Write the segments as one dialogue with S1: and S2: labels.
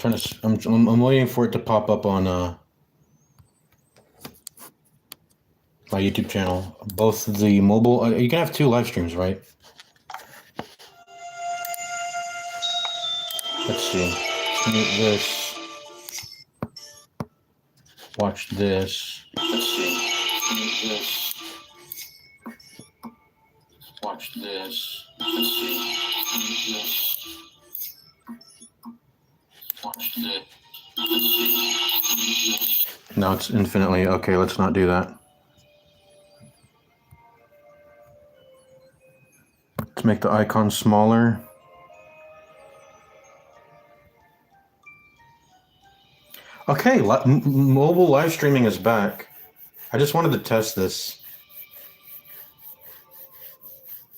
S1: I'm waiting for it to pop up on my YouTube channel. Both the mobile. You can have 2 live streams, right? Let's see. Mute this. Watch this. Let's see. Mute this. Watch this. Let's see. Mute this. Watch this. Let's see. Mute this. No, it's infinitely. Okay, let's not do that. Let's make the icon smaller. Okay, mobile live streaming is back. I just wanted to test this.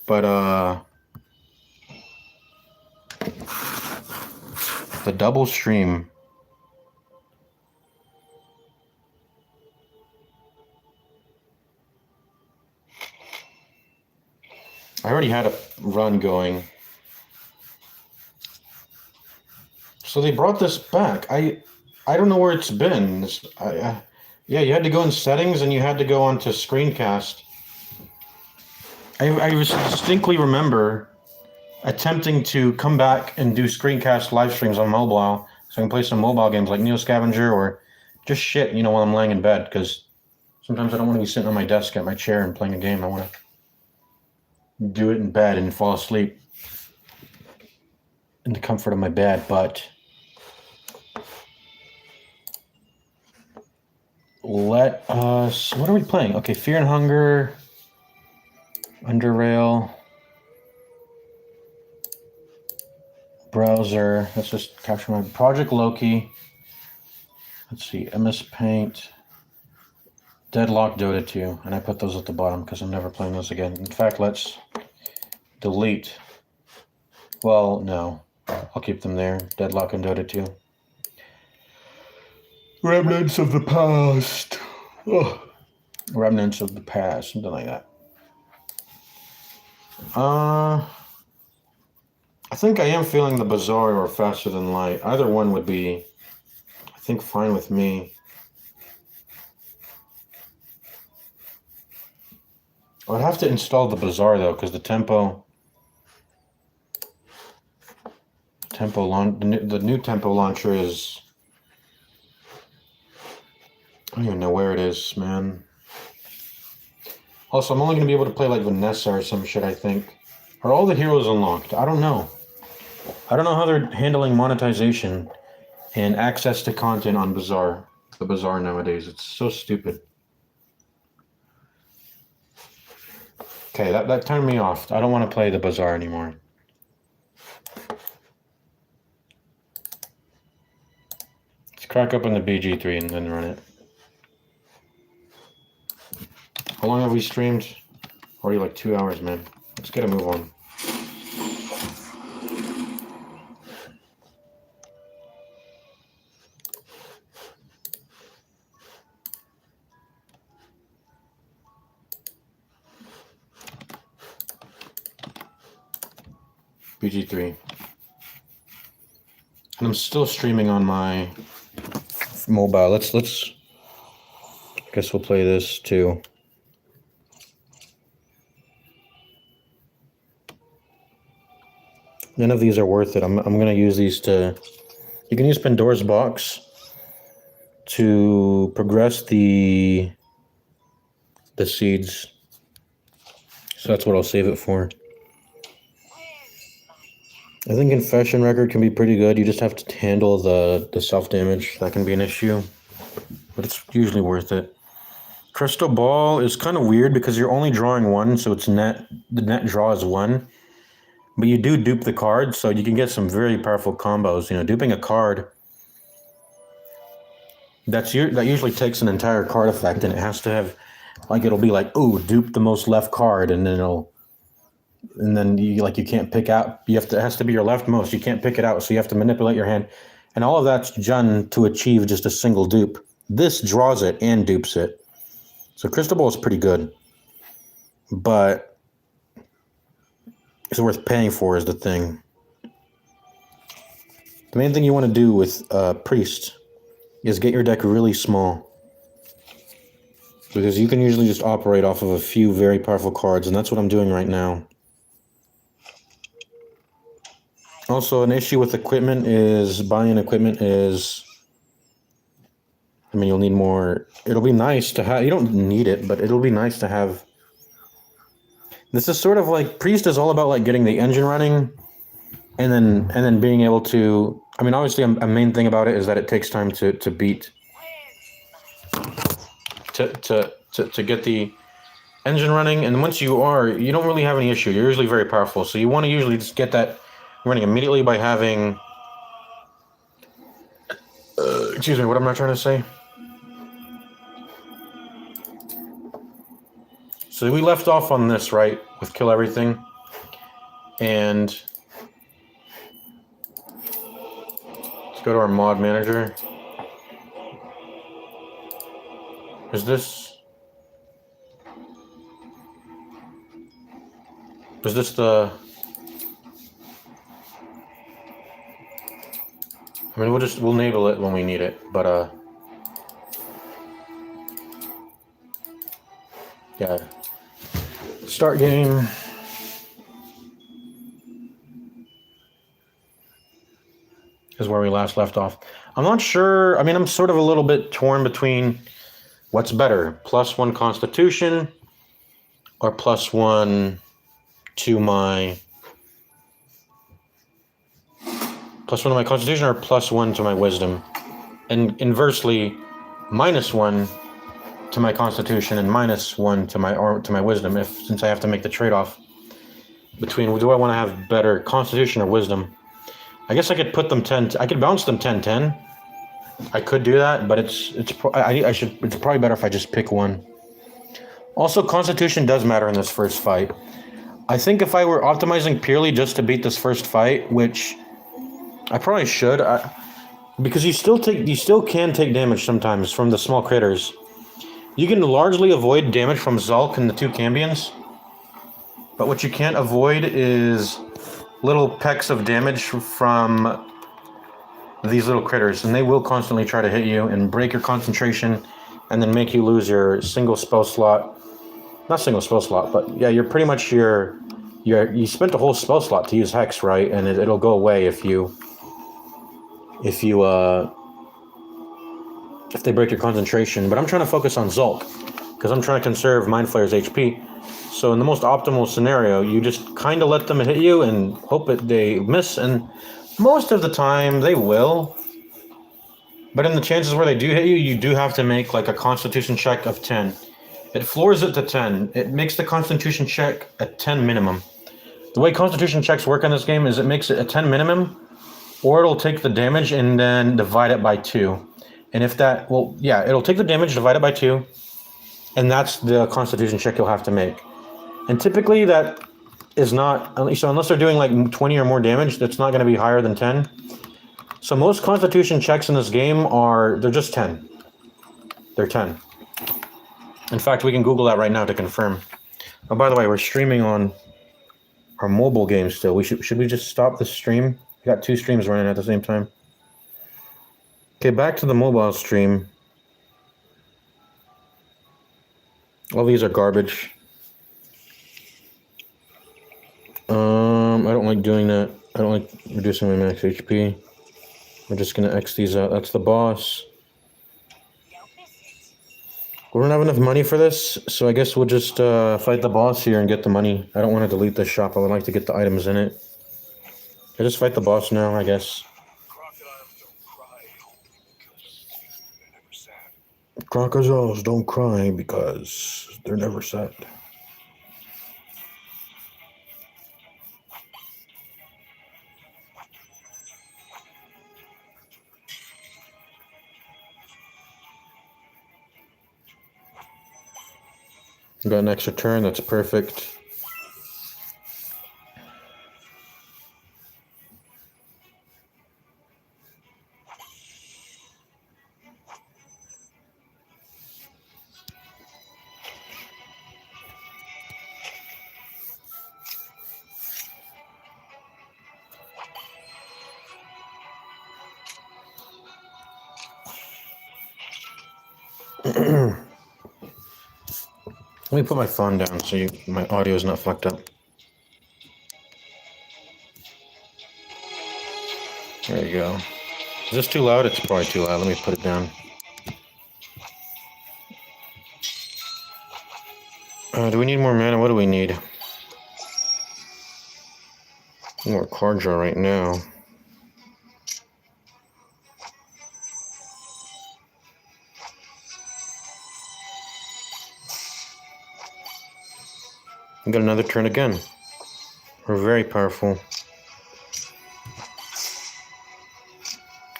S1: But the double stream. I already had a run going. So they brought this back. I don't know where it's been. Yeah, you had to go in settings and you had to go onto screencast. I distinctly remember attempting to come back and do screencast live streams on mobile so I can play some mobile games like Neo Scavenger or just shit, while I'm laying in bed, because sometimes I don't want to be sitting on my desk at my chair and playing a game. I want to do it in bed and fall asleep in the comfort of my bed, but let us, what are we playing? Okay, Fear and Hunger, Underrail, browser. Let's just capture my Project Loki. Let's see, MS Paint, Deadlock, Dota 2, and I put those at the bottom because I'm never playing those again. In fact, let's delete. Well, no, I'll keep them there. Deadlock and Dota 2. Remnants of the past. Oh. Remnants of the past, something like that. I think I am feeling the Bazaar or Faster Than Light. Either one would be, I think, fine with me. I'd have to install the Bazaar though, because the the new tempo launcher is, I don't even know where it is, man. Also, I'm only going to be able to play like Vanessa or some shit, I think. Are all the heroes unlocked? I don't know. I don't know how they're handling monetization and access to content on the Bazaar nowadays. It's so stupid. Okay, that turned me off. I don't want to play the Bazaar anymore. Let's crack open the BG3 and then run it. How long have we streamed? Already like 2 hours, man. Let's get a move on. BG3. And I'm still streaming on my mobile. Let's I guess we'll play this too. None of these are worth it. I'm gonna use these to, you can use Pandora's Box to progress the seeds. So that's what I'll save it for. I think Confession Record can be pretty good. You just have to handle the self-damage. That can be an issue, but it's usually worth it. Crystal Ball is kind of weird because you're only drawing one, so the net draw is 1. But you do dupe the card, so you can get some very powerful combos. Duping a card, that usually takes an entire card effect, and it has to have, like, it'll be like, ooh, dupe the most left card, and then you can't pick out. It has to be your leftmost. You can't pick it out, so you have to manipulate your hand, and all of that's done to achieve just a single dupe. This draws it and dupes it, so Crystal Ball is pretty good, but it's worth paying for is the thing. The main thing you want to do with Priest is get your deck really small. Because you can usually just operate off of a few very powerful cards, and that's what I'm doing right now. Also, an issue with equipment is buying equipment is... I mean, you'll need more... It'll be nice to have... You don't need it, but it'll be nice to have... This is sort of like... Priest is all about like getting the engine running, and then being able to... I mean, obviously, a main thing about it is that it takes time to beat... To get the engine running, and once you are, you don't really have any issue. You're usually very powerful, so you want to usually just get that running immediately by having... excuse me, what am I trying to say? So we left off on this, right, with kill everything, and let's go to our mod manager. Is this the... I mean, we'll enable it when we need it, but yeah. Start game. Is where we last left off. I'm not sure. I mean, I'm sort of a little bit torn between what's better, +1 Constitution or +1 to my... +1 to my Constitution or +1 to my Wisdom. And inversely, -1 to my Constitution and -1 to my Wisdom, since I have to make the trade-off between, do I want to have better Constitution or Wisdom? I guess I could put them 10. I could bounce them 10-10. I could do that, but it's probably better if I just pick one. Also, Constitution does matter in this first fight. I think if I were optimizing purely just to beat this first fight, which I probably should, because you still can take damage sometimes from the small critters. You can largely avoid damage from Zulk and the 2 Cambions, but what you can't avoid is little pecks of damage from these little critters, and they will constantly try to hit you and break your concentration and then make you lose your single spell slot. Not single spell slot, but yeah, you're pretty much you spent a whole spell slot to use Hex, right? And it'll go away if they break your concentration. But I'm trying to focus on Zulk because I'm trying to conserve Mind Flayer's HP. So in the most optimal scenario, you just kind of let them hit you and hope that they miss, and most of the time they will. But in the chances where they do hit you, you do have to make like a Constitution check of 10. It floors it to 10. It makes the Constitution check a 10 minimum. The way Constitution checks work in this game is it makes it a 10 minimum, or it'll take the damage and then divide it by 2. And if that, well, yeah, it'll take the damage, divide it by 2, and that's the Constitution check you'll have to make. And typically that is not, so unless they're doing like 20 or more damage, that's not going to be higher than 10. So most Constitution checks in this game they're just 10. They're 10. In fact, we can Google that right now to confirm. Oh, by the way, we're streaming on our mobile game still. Should we just stop the stream? We got 2 streams running at the same time. Okay, back to the mobile stream. All these are garbage. I don't like doing that. I don't like reducing my max HP. We're just gonna X these out. That's the boss. We don't have enough money for this, so I guess we'll just fight the boss here and get the money. I don't want to delete this shop. I would like to get the items in it. I just fight the boss now, I guess. Crocodiles don't cry because they're never sad. Got an extra turn, that's perfect. Let me put my phone down so my audio is not fucked up. There you go. Is this too loud? It's probably too loud. Let me put it down. Do we need more mana? What do we need? More card draw right now. We got another turn again. We're very powerful.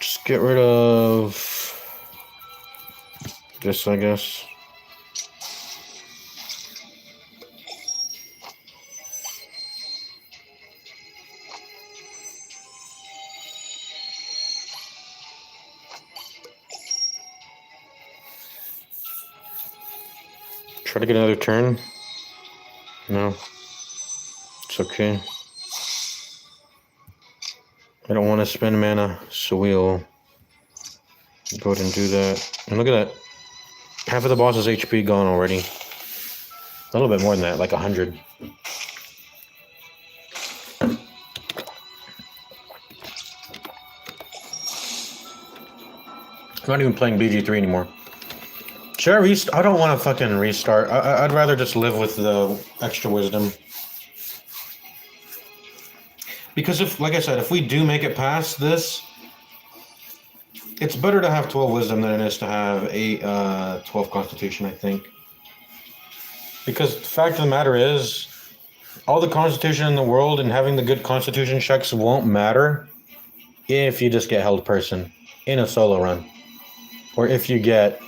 S1: Just get rid of this, I guess. Try to get another turn. No. It's okay. I don't want to spend mana, so we'll go ahead and do that. And look at that. Half of the boss's HP gone already. A little bit more than that, like 100. I'm not even playing BG3 anymore. Should I restart? I don't want to fucking restart. I'd rather just live with the extra wisdom. Because if, like I said, if we do make it past this, it's better to have 12 wisdom than it is to have 12 constitution, I think. Because the fact of the matter is, all the constitution in the world and having the good constitution checks won't matter if you just get held person in a solo run. Or if you get,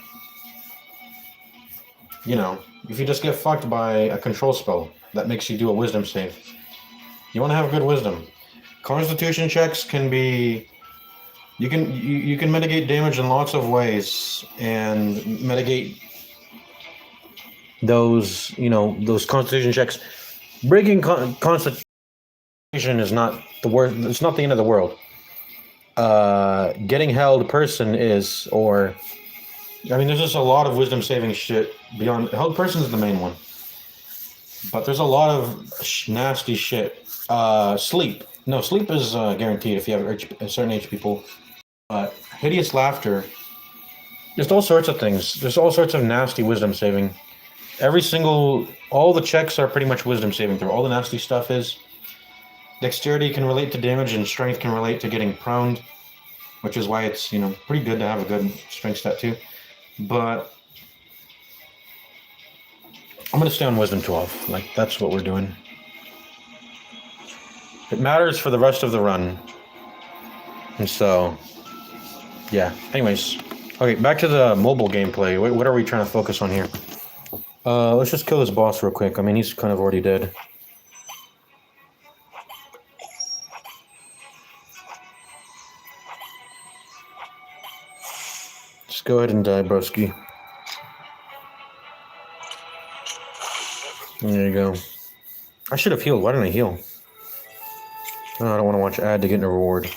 S1: if you just get fucked by a control spell that makes you do a wisdom save. You want to have good wisdom. Constitution checks can be, you can mitigate damage in lots of ways and mitigate those, those constitution checks. Breaking constitution is not the worst, it's not the end of the world. Getting held person is, there's just a lot of wisdom saving shit beyond. Held person is the main one. But there's a lot of nasty shit. Sleep. No, sleep is guaranteed if you have a certain HP pool. Hideous laughter. Just all sorts of things. There's all sorts of nasty wisdom saving. All the checks are pretty much wisdom saving through. All the nasty stuff is. Dexterity can relate to damage and strength can relate to getting prone, which is why it's, pretty good to have a good strength stat too. But I'm going to stay on wisdom 12. Like, that's what we're doing. It matters for the rest of the run. And so, yeah. Anyways, okay, back to the mobile gameplay. What are we trying to focus on here? Let's just kill this boss real quick. He's kind of already dead. Just go ahead and die, broski. There you go. I should have healed. Why didn't I heal? Oh, I don't want to watch ad to get a reward.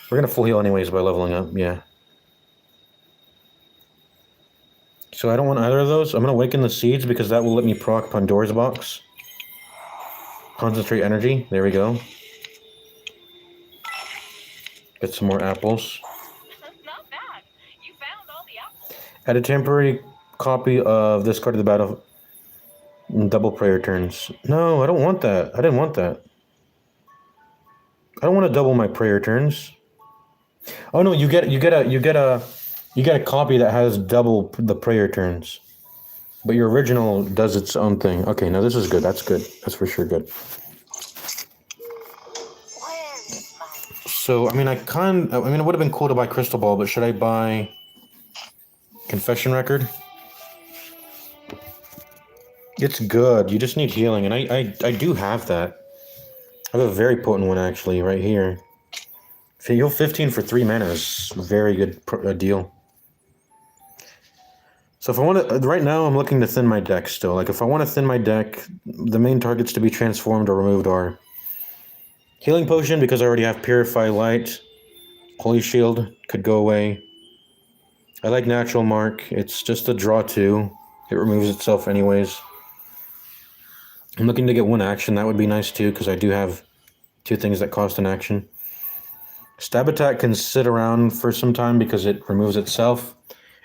S1: We're going to full heal anyways by leveling up, yeah. So I don't want either of those. I'm going to awaken the seeds because that will let me proc Pandora's box. Concentrate energy. There we go. Get some more apples.
S2: Not bad. You found all the apples.
S1: Add a temporary copy of this card to the battle. Double prayer turns. No, I don't want that. I didn't want that. I don't want to double my prayer turns. Oh no, you get a copy that has double the prayer turns. But your original does its own thing. Okay, now this is good. That's good. That's for sure good. So, it would have been cool to buy Crystal Ball, but should I buy Confession Record? It's good. You just need healing, and I do have that. I have a very potent one, actually, right here. If you heal 15 for 3 mana is a very good deal. So if I want to, right now I'm looking to thin my deck still. Like if I want to thin my deck, the main targets to be transformed or removed are Healing Potion, because I already have Purify Light. Holy Shield could go away. I like Natural Mark. It's just a draw 2. It removes itself anyways. I'm looking to get 1 action. That would be nice too, because I do have 2 things that cost an action. Stab Attack can sit around for some time because it removes itself.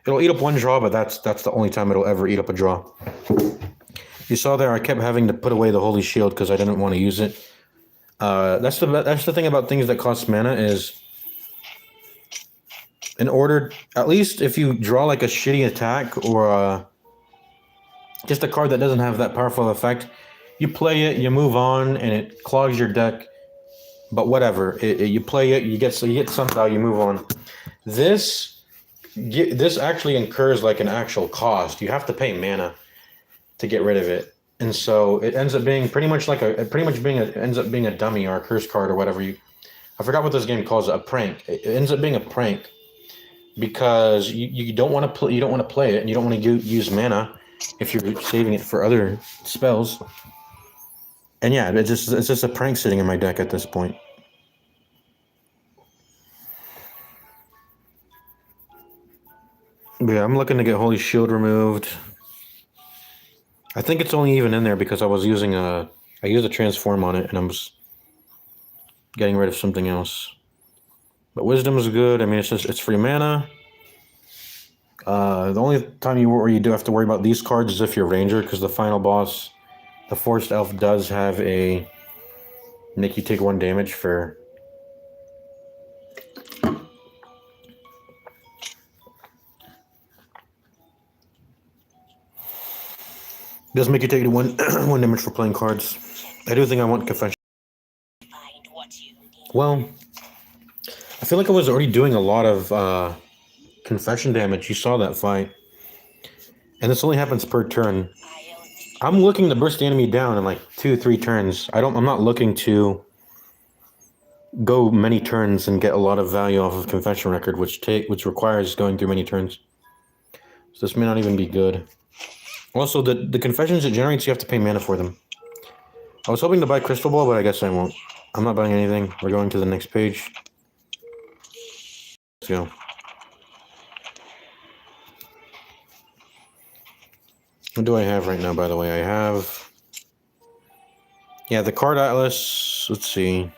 S1: It'll eat up 1 draw, but that's the only time it'll ever eat up a draw. You saw there, I kept having to put away the Holy Shield because I didn't want to use it. That's the thing about things that cost mana is, in order, at least if you draw like a shitty attack or just a card that doesn't have that powerful of effect, you play it, you move on, and it clogs your deck. But whatever, you play it, you get some value, you move on. This actually incurs like an actual cost. You have to pay mana to get rid of it, and so it ends up being ends up being a dummy or a curse card or whatever I forgot what this game calls it, a prank. It ends up being a prank because you don't want to play it, and you don't want to use mana if you're saving it for other spells. And yeah, it's just a prank sitting in my deck at this point. But yeah, I'm looking to get Holy Shield removed. I think it's only even in there because I used a transform on it, and I'm just getting rid of something else. But Wisdom is good. I mean, it's free mana. The only time you do have to worry about these cards is if you're Ranger, because the final boss, the Forced Elf, does have a make you take 1 damage for. Does make you take 1 damage for playing cards. I do think I want Confession. Well, I feel like I was already doing a lot of Confession damage. You saw that fight. And this only happens per turn. I'm looking to burst the enemy down in like 2-3 turns. I'm not looking to go many turns and get a lot of value off of Confession Record, which requires going through many turns. So this may not even be good. Also, the confessions it generates, you have to pay mana for them. I was hoping to buy Crystal Ball, but I guess I won't. I'm not buying anything. We're going to the next page. Let's go. What do I have right now, by the way? I have... Yeah, the Card Atlas. Let's see.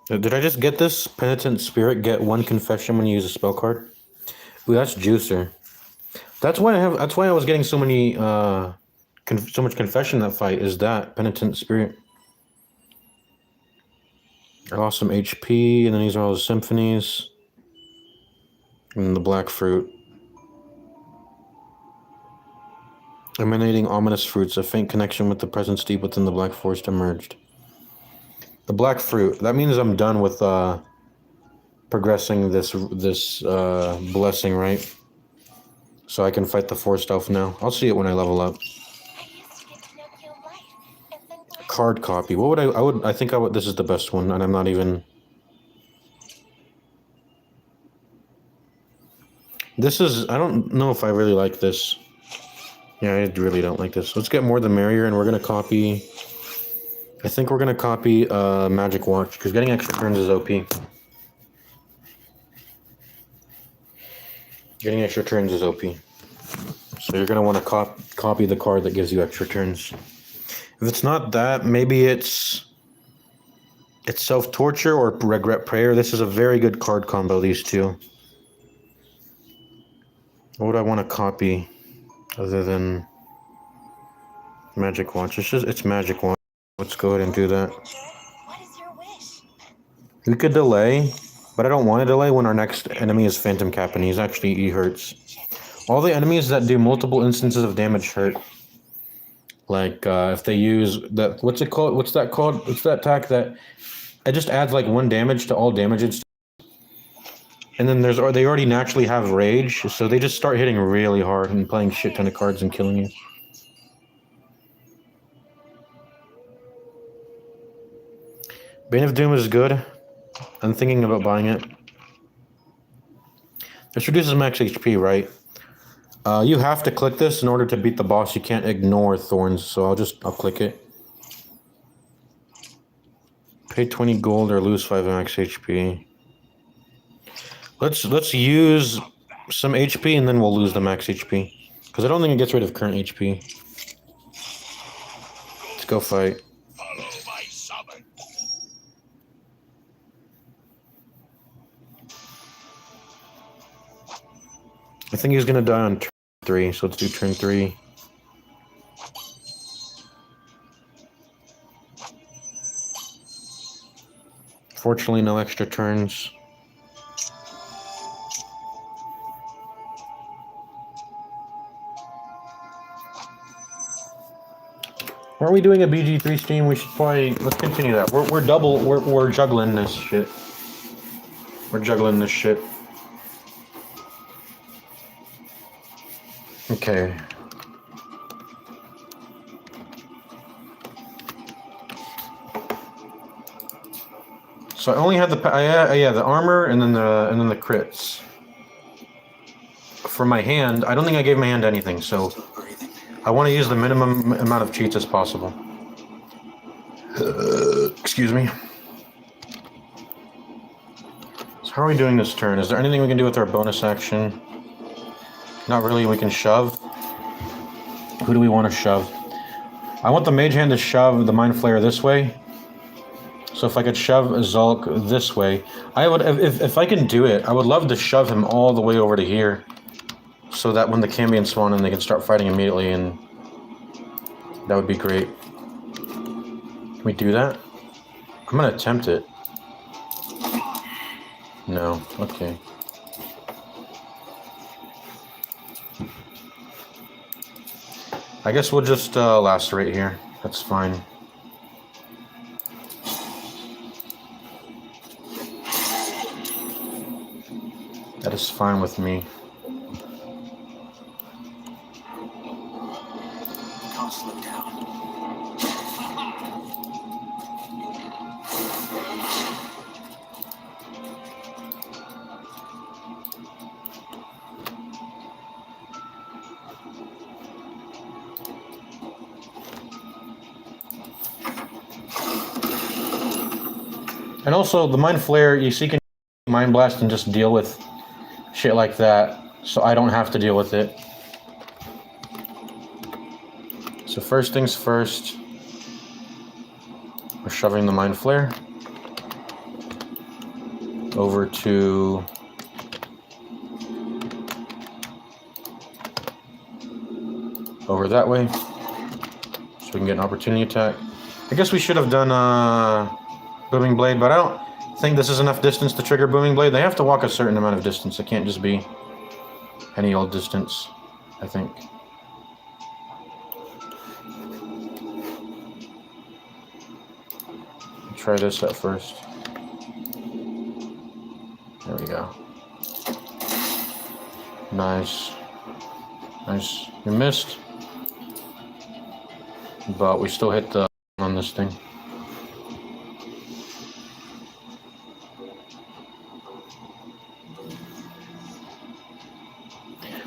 S1: Did I just get this? Penitent Spirit, get 1 confession when you use a spell card. Ooh, that's Juicer. That's why I was getting so many so much confession in that fight, is that Penitent Spirit. I lost some HP, and then these are all the symphonies. And the Black Fruit. Emanating ominous fruits, a faint connection with the presence deep within the Black Forest emerged. The Black Fruit. That means I'm done with progressing this blessing, right? So I can fight the Forest Elf now. I'll see it when I level up. Card copy. What would I think this is the best one, and I'm not even. This is, I don't know if I really like this. Yeah, I really don't like this. Let's get More the Merrier, and we're gonna copy. I think we're gonna copy Magic Watch, because getting extra turns is OP. Getting extra turns is OP. So you're gonna want to copy the card that gives you extra turns. If it's not that, maybe it's Self-Torture or Regret Prayer. This is a very good card combo, these two. What would I want to copy other than Magic Watch? It's Magic Watch. Let's go ahead and do that.
S2: What is your wish?
S1: We could delay, but I don't want to delay when our next enemy is Phantom Cap, and he hurts. All the enemies that do multiple instances of damage hurt. Like if they use that, what's it called? What's that called? What's that attack that it just adds like 1 damage to all damage? And then they already naturally have rage, so they just start hitting really hard and playing shit ton of cards and killing you. Bane of Doom is good. I'm thinking about buying it. This reduces max HP, right? You have to click this in order to beat the boss. You can't ignore thorns, so I'll click it. Pay 20 gold or lose 5 max HP. Let's use some HP and then we'll lose the max HP. Because I don't think it gets rid of current HP. Let's go fight. I think he's gonna die on turn 3, so let's do turn 3. Fortunately, no extra turns. Are we doing a BG3 stream? We should probably let's continue that. We're juggling this shit. We're juggling this shit. Okay. So I only had the the armor and then the crits. For my hand, I don't think I gave my hand anything, so I want to use the minimum amount of cheats as possible. Excuse me. So how are we doing this turn? Is there anything we can do with our bonus action? Not really. We can shove. Who do we want to shove? I want the mage hand to shove the mind flayer this way. So if I could shove Zulk this way, I would. If I can do it, I would love to shove him all the way over to here, so that when the Cambions spawn in, they can start fighting immediately, and that would be great. Can we do that? I'm gonna attempt it. No. Okay. I guess we'll just lacerate here. That's fine. That is fine with me.
S3: Can't slow down.
S1: And also, the Mind Flare, you see, can Mind Blast and just deal with shit like that, so I don't have to deal with it. So first things first, we're shoving the Mind Flare over to that way, so we can get an opportunity attack. I guess we should have done Booming Blade, but I don't think this is enough distance to trigger Booming Blade. They have to walk a certain amount of distance. It can't just be any old distance, I think. Try this at first. There we go. Nice. Nice. We missed, but we still hit the on this thing.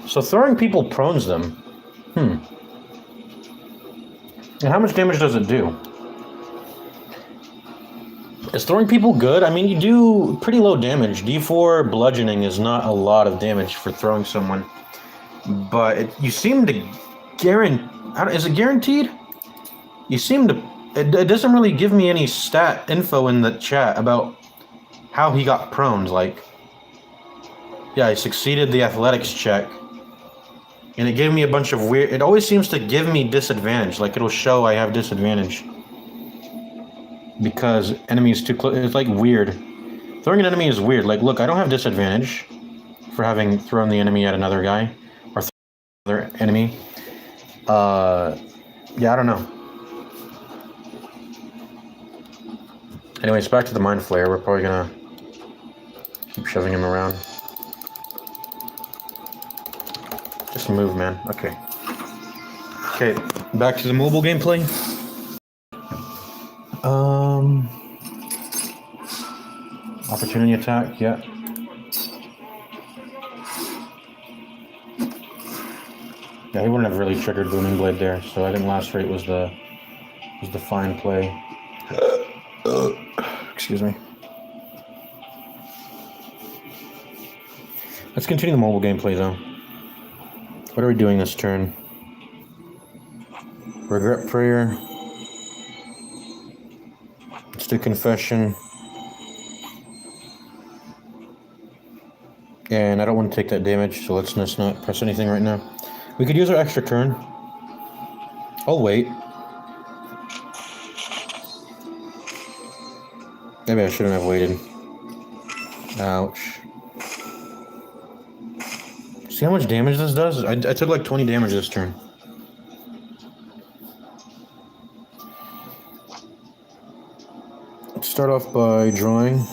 S1: So throwing people prones them. And how much damage does it do? Is throwing people good? I mean, you do pretty low damage. D4 bludgeoning is not a lot of damage for throwing someone. But you seem to guarantee... Is it guaranteed? You seem to... It doesn't really give me any stat info in the chat about how he got proned. Like, yeah, I succeeded the athletics check. And it gave me a bunch of weird... It always seems to give me disadvantage. Like, it'll show I have disadvantage. Because enemy is too close. It's like weird. Throwing an enemy is weird. Like, look, I don't have disadvantage for having thrown the enemy at another guy. Or another enemy. Yeah, I don't know. Anyways, back to the Mind Flayer. We're probably gonna keep shoving him around. Just move, man. Okay. Okay, back to the mobile gameplay. Opportunity attack, yeah. Yeah, he wouldn't have really triggered Booming Blade there, so I think Lacerate was the fine play. Excuse me. Let's continue the mobile gameplay, though. What are we doing this turn? Regret prayer. Let's do confession. And I don't want to take that damage, so let's just not press anything right now. We could use our extra turn. I'll wait. Maybe I shouldn't have waited. Ouch. See how much damage this does? I took like 20 damage this turn. Let's start off by drawing.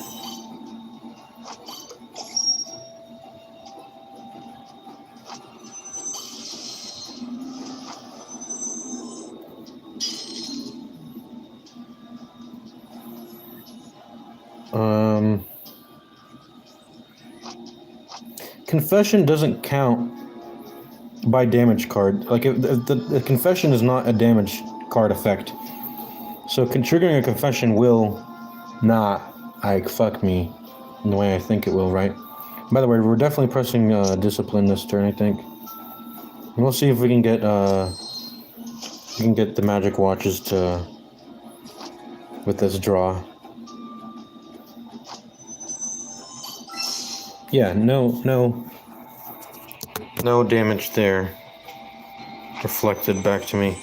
S1: Confession doesn't count by damage card. Like, the confession is not a damage card effect. So triggering a confession will not, like, fuck me in the way I think it will, right? By the way, we're definitely pressing discipline this turn, I think. And we'll see if we can get the magic watches to with this draw. Yeah, no damage there. Reflected back to me.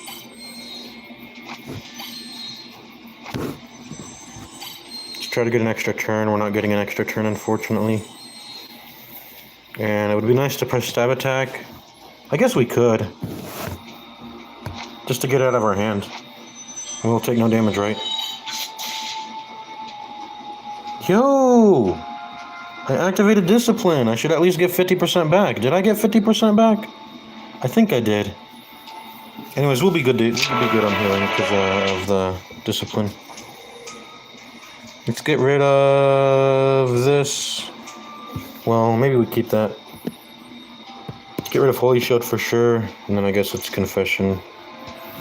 S1: Let's try to get an extra turn. We're not getting an extra turn, unfortunately. And it would be nice to press stab attack. I guess we could. Just to get it out of our hand. And we'll take no damage, right? Yo! I activated discipline. I should at least get 50% back. Did I get 50% back? I think I did. Anyways, we'll be good on healing because of the discipline. Let's get rid of this. Well, maybe we keep that. Let's get rid of Holy Shield for sure. And then I guess it's Confession.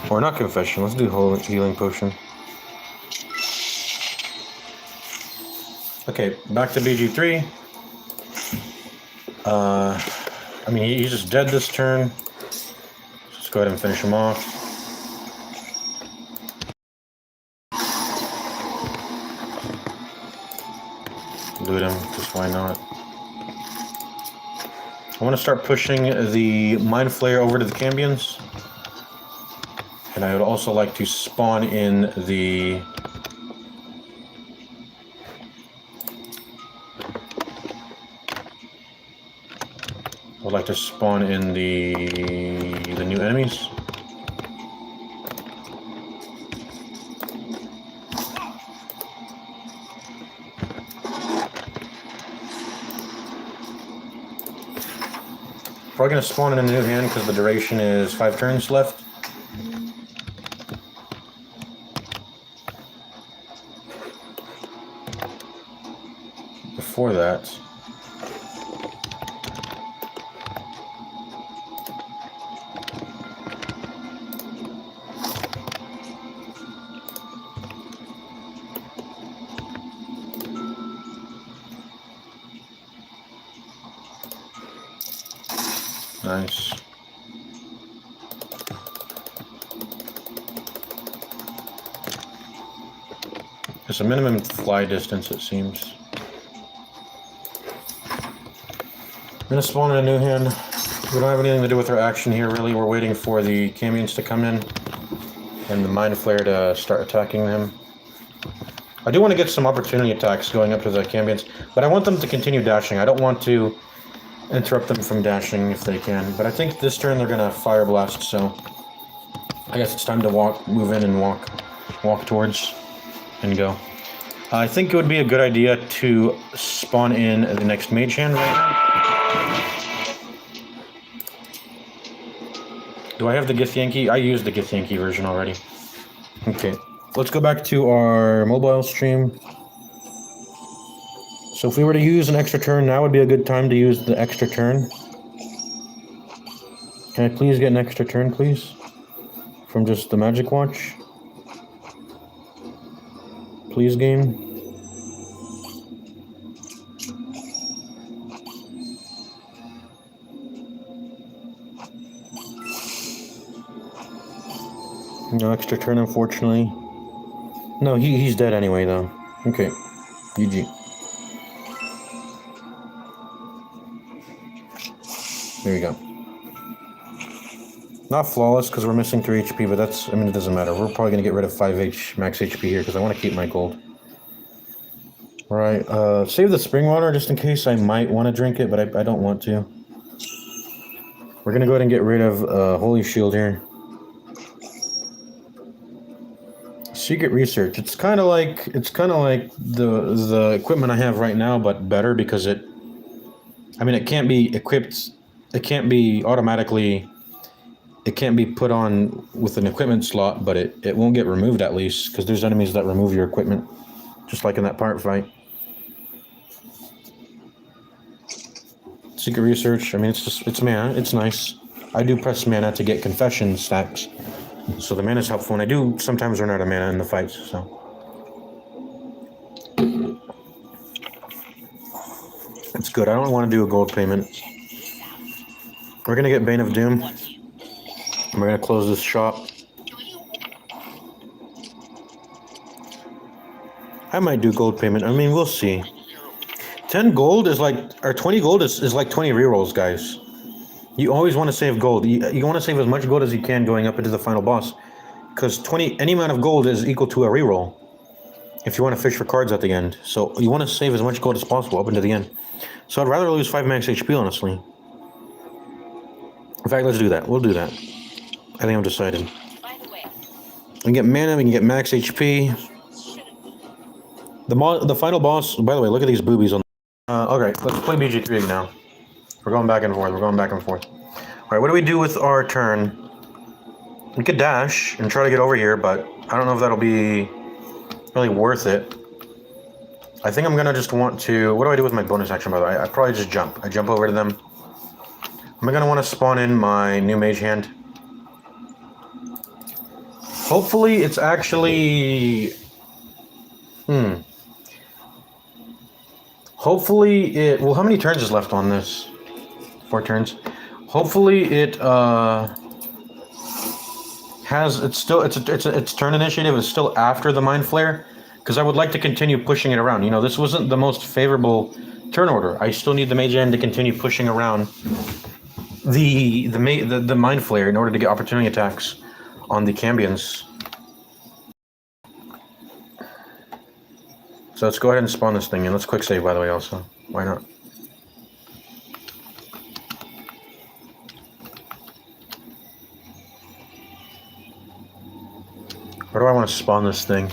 S1: Or not Confession. Let's do Healing Potion. Okay, back to BG3. I mean, he's just dead this turn. Let's go ahead and finish him off. Loot him, just why not? I want to start pushing the Mind Flayer over to the Cambions. And I would also like to spawn in the... I would like to spawn in the new enemies. Probably going to spawn in a new hand because the duration is 5 turns left. Before that, nice. There's a minimum fly distance, it seems. I'm gonna spawn in a new hand. We don't have anything to do with our action here, really. We're waiting for the Cambions to come in and the Mind Flayer to start attacking them. I do want to get some opportunity attacks going up to the Cambions, but I want them to continue dashing. I don't want to interrupt them from dashing if they can, but I think this turn they're gonna Fire Blast, so I guess it's time to move in and walk towards and go. I think it would be a good idea to spawn in the next mage hand right now. Do I have the Githyanki? I used the Githyanki version already. Okay, let's go back to our mobile stream. So if we were to use an extra turn, now would be a good time to use the extra turn. Can I please get an extra turn, please? From just the Magic Watch. Please, game. No extra turn, unfortunately. No, he's dead anyway, though. Okay. GG. There you go. Not flawless, because we're missing 3 HP, but that's... I mean, it doesn't matter. We're probably going to get rid of 5 max HP here, because I want to keep my gold. Alright, save the spring water, just in case I might want to drink it, but I don't want to. We're going to go ahead and get rid of Holy Shield here. Secret Research. It's kind of like the equipment I have right now, but better because it can't be equipped. It can't be automatically. It can't be put on with an equipment slot, but it won't get removed at least because there's enemies that remove your equipment, just like in that part fight. Secret Research. I mean, it's mana. It's nice. I do press mana to get confession stacks. So the mana is helpful, and I do sometimes run out of mana in the fights, so. It's good. I don't want to do a gold payment. We're going to get Bane of Doom. And we're going to close this shop. I might do gold payment. I mean, we'll see. 10 gold is like, or 20 gold is like 20 rerolls, guys. You always want to save gold. You want to save as much gold as you can going up into the final boss. Because any amount of gold is equal to a reroll. If you want to fish for cards at the end. So you want to save as much gold as possible up into the end. So I'd rather lose 5 max HP, honestly. In fact, let's do that. We'll do that. I think I'm decided. We can get mana, we can get max HP. The final boss, by the way, look at these boobies on. Okay, let's play BG3 now. We're going back and forth. We're going back and forth. All right, what do we do with our turn? We could dash and try to get over here, but I don't know if that'll be really worth it. I think I'm going to just want to... What do I do with my bonus action, by the way? I probably just jump. I jump over to them. I'm going to want to spawn in my new mage hand. Hopefully it's actually... Hopefully it... Well, how many turns is left on this? 4 turns. Hopefully it has... It's still... Its turn initiative is still after the Mind Flare. Because I would like to continue pushing it around. You know, this wasn't the most favorable turn order. I still need the mage hand to continue pushing around the Mind Flare in order to get opportunity attacks on the Cambions. So let's go ahead and spawn this thing in. Let's quick save, by the way, also. Why not? Where do I want to spawn this thing?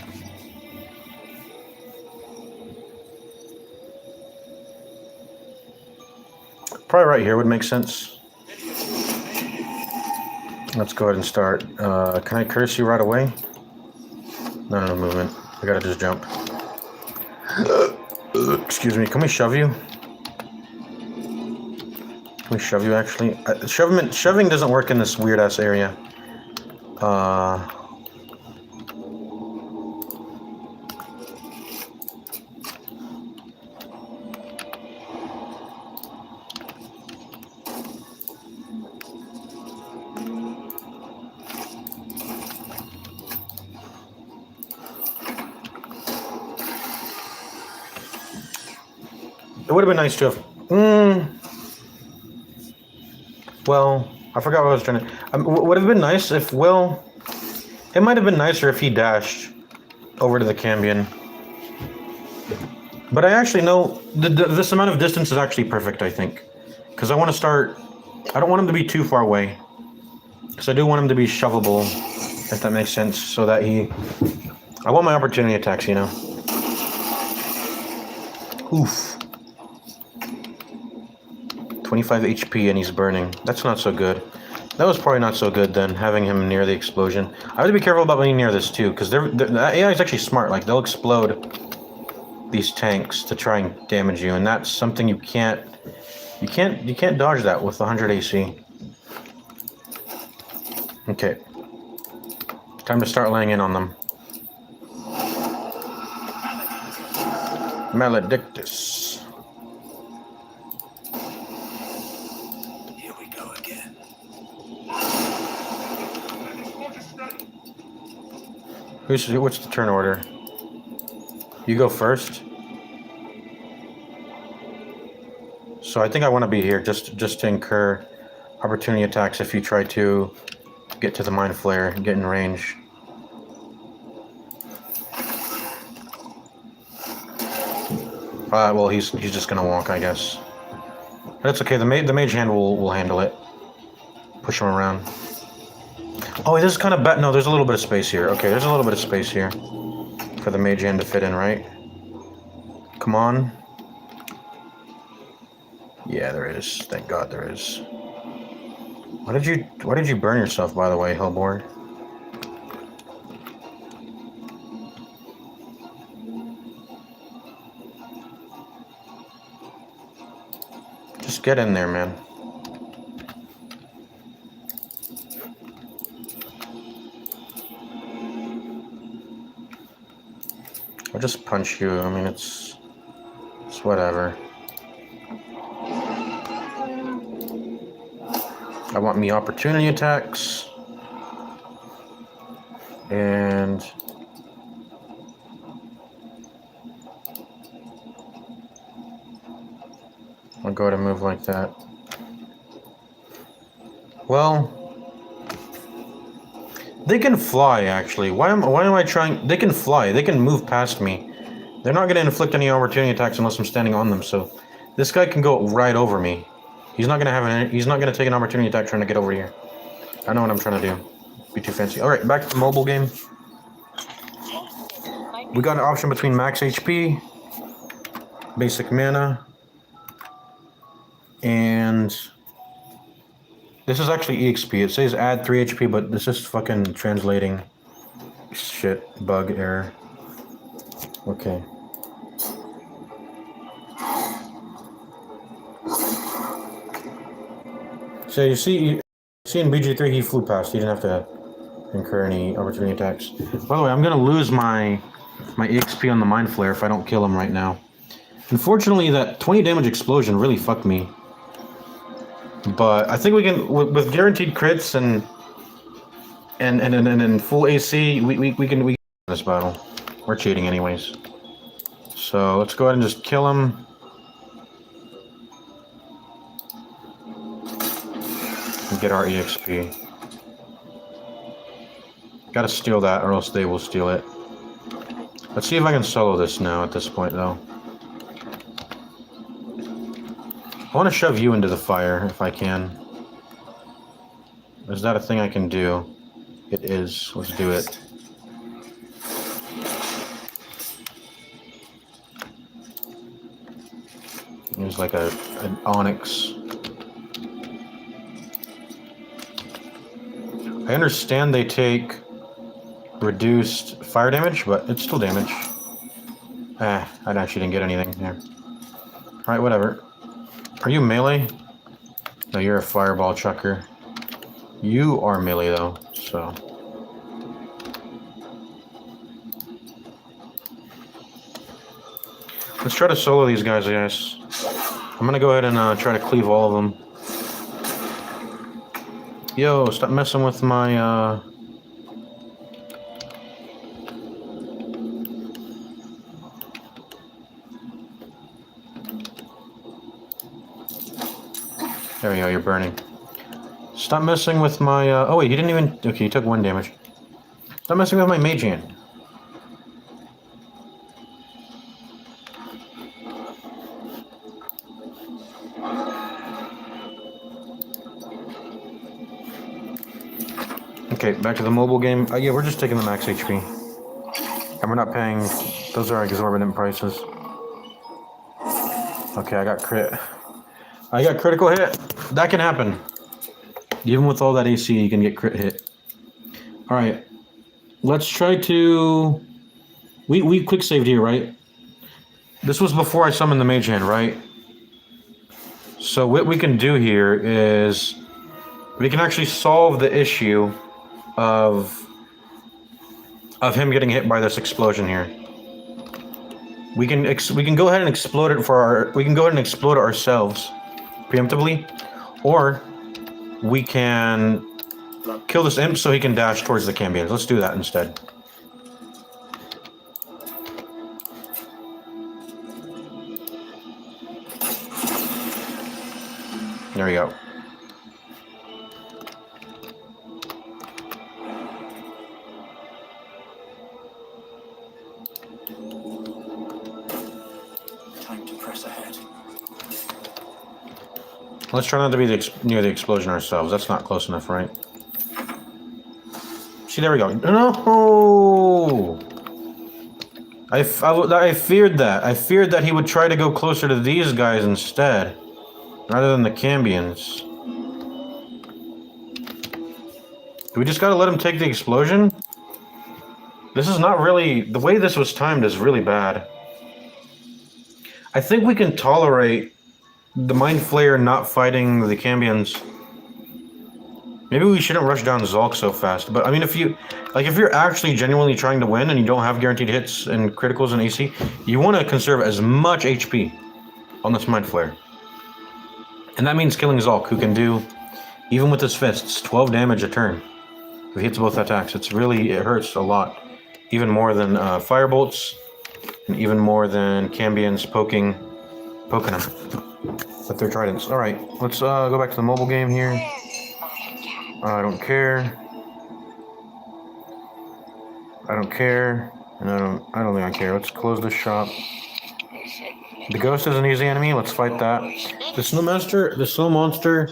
S1: Probably right here would make sense. Let's go ahead and start. Can I curse you right away? No movement. I gotta just jump. Excuse me, can we shove you? Can we shove you, actually? Shoving doesn't work in this weird-ass area. It would have been nice to have... Well, I forgot what I was trying to... would have been nice if... Well, it might have been nicer if he dashed over to the Cambion. But I actually know... This amount of distance is actually perfect, I think. Because I want to start... I don't want him to be too far away. Because I do want him to be shovable, if that makes sense. So that he... I want my opportunity attacks, you know. Oof. 25 HP and he's burning. That's not so good. That was probably not so good then, having him near the explosion. I have to be careful about being near this too, because the AI is actually smart. Like, they'll explode these tanks to try and damage you, and that's something you can't dodge that with 100 AC. Okay. Time to start laying in on them. Maledictus. What's the turn order? You go first. So I think I want to be here just to incur opportunity attacks if you try to get to the mind flare and get in range. Well, he's just gonna walk, I guess. That's okay. The mage hand will handle it. Push him around. Oh, this is kind of bad. No, there's a little bit of space here. Okay, there's a little bit of space here for the mage hand to fit in, right? Come on. Yeah, there is. Thank God there is. Why did you burn yourself, by the way, Hellboard? Just get in there, man. I'll just punch you. I mean, it's whatever. I want me opportunity attacks. And I'll go ahead and move like that. Well, they can fly, actually. Why am I trying? They can fly. They can move past me. They're not going to inflict any opportunity attacks unless I'm standing on them. So this guy can go right over me. He's not going to take an opportunity attack trying to get over here. I know what I'm trying to do. Be too fancy. All right, back to the mobile game. We got an option between max HP, basic mana, and this is actually EXP. It says add 3 HP, but this is fucking translating shit. Bug error. Okay. So you see in BG3 he flew past. He didn't have to incur any opportunity attacks. By the way, I'm gonna lose my EXP on the mind flare if I don't kill him right now. Unfortunately, that 20 damage explosion really fucked me. But I think we can, with guaranteed crits and full AC, we can win this battle. We're cheating anyways. So let's go ahead and just kill him. And get our EXP. Gotta steal that or else they will steal it. Let's see if I can solo this now at this point though. I want to shove you into the fire if I can. Is that a thing I can do? It is. Let's do it. Use like an onyx. I understand they take reduced fire damage, but it's still damage. I actually didn't get anything there. Alright, whatever. Are you melee? No, you're a fireball chucker. You are melee though, so. Let's try to solo these guys, I guess. I'm gonna go ahead and try to cleave all of them. Yo, stop messing with my, There we go, you're burning. Stop messing with my, oh wait, he didn't even, okay, he took 1 damage. Stop messing with my mage hand. Okay, back to the mobile game. Yeah, we're just taking the max HP. And we're not paying, those are exorbitant prices. Okay, I got crit. I got critical hit. That can happen. Even with all that AC, you can get crit hit. Alright. Let's try to... We quick saved here, right? This was before I summoned the mage hand, right? So what we can do here is... we can actually solve the issue of him getting hit by this explosion here. We can go ahead and explode it we can go ahead and explode it ourselves preemptively, or we can kill this imp so he can dash towards the Cambions. Let's do that instead. There we go.
S3: Time to press ahead.
S1: Let's try not to be near the explosion ourselves. That's not close enough, right? See, there we go. No! I feared that. I feared that he would try to go closer to these guys instead, rather than the Cambions. Do we just gotta let him take the explosion? This is not really... The way this was timed is really bad. I think we can tolerate the Mind Flayer not fighting the Cambions. Maybe we shouldn't rush down Zulk so fast. But I mean, if you're actually genuinely trying to win and you don't have guaranteed hits and criticals and AC, you want to conserve as much HP on this Mind Flayer. And that means killing Zulk, who can do, even with his fists, 12 damage a turn. If he hits both attacks, it hurts a lot. Even more than Firebolts, and even more than Cambions poking him with their tridents. Alright, let's go back to the mobile game here. I don't care. I don't care. And I don't think I care. Let's close this shop. The ghost is an easy enemy. Let's fight that. The snow monster.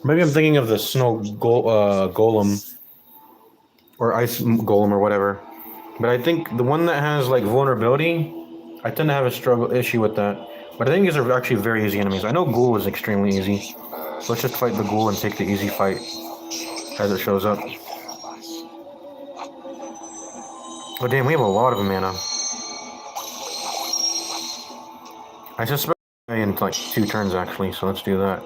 S1: Maybe I'm thinking of the snow golem. Or ice golem or whatever. But I think the one that has like vulnerability, I tend to have a issue with that. But I think these are actually very easy enemies. I know Ghoul is extremely easy. So let's just fight the Ghoul and take the easy fight as it shows up. Oh damn, we have a lot of mana. I suspect in like 2 turns actually, so let's do that.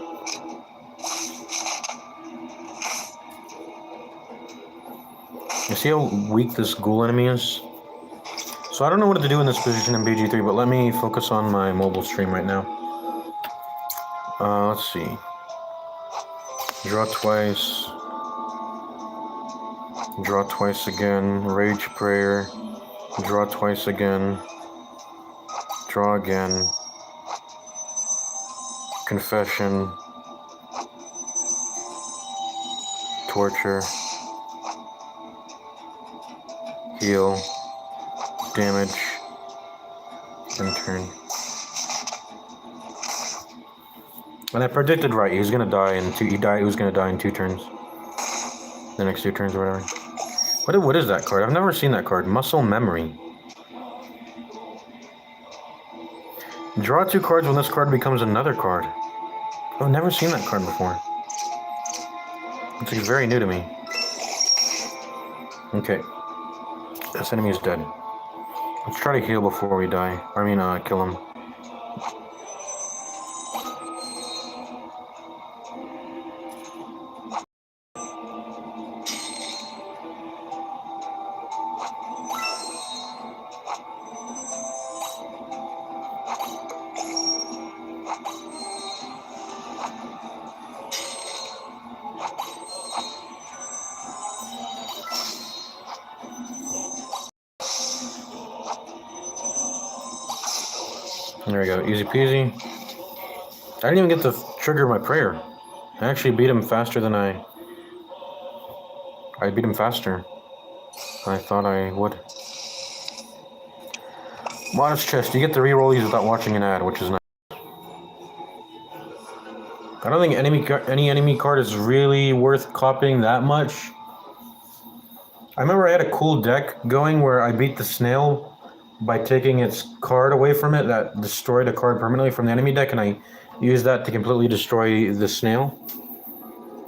S1: You see how weak this Ghoul enemy is? So I don't know what to do in this position in BG3, but let me focus on my mobile stream right now. Let's see. Draw twice. Draw twice again. Rage Prayer. Draw twice again. Draw again. Confession. Torture. Heal. Damage. And turn. And I predicted right. He's gonna die in 2. He was gonna die in 2 turns. The next 2 turns or whatever. What is that card? I've never seen that card. Muscle Memory. Draw 2 cards when this card becomes another card. Oh, I've never seen that card before. It's like very new to me. Okay. This enemy is dead. Let's try to heal before we die. I mean, kill him. There we go, easy peasy. I didn't even get to trigger my prayer. I actually beat him faster than I beat him faster than I thought I would. Modest chest, you get to reroll these without watching an ad, which is nice. I don't think any enemy card is really worth copying that much. I remember I had a cool deck going where I beat the snail by taking its card away from it that destroyed a card permanently from the enemy deck, and I used that to completely destroy the snail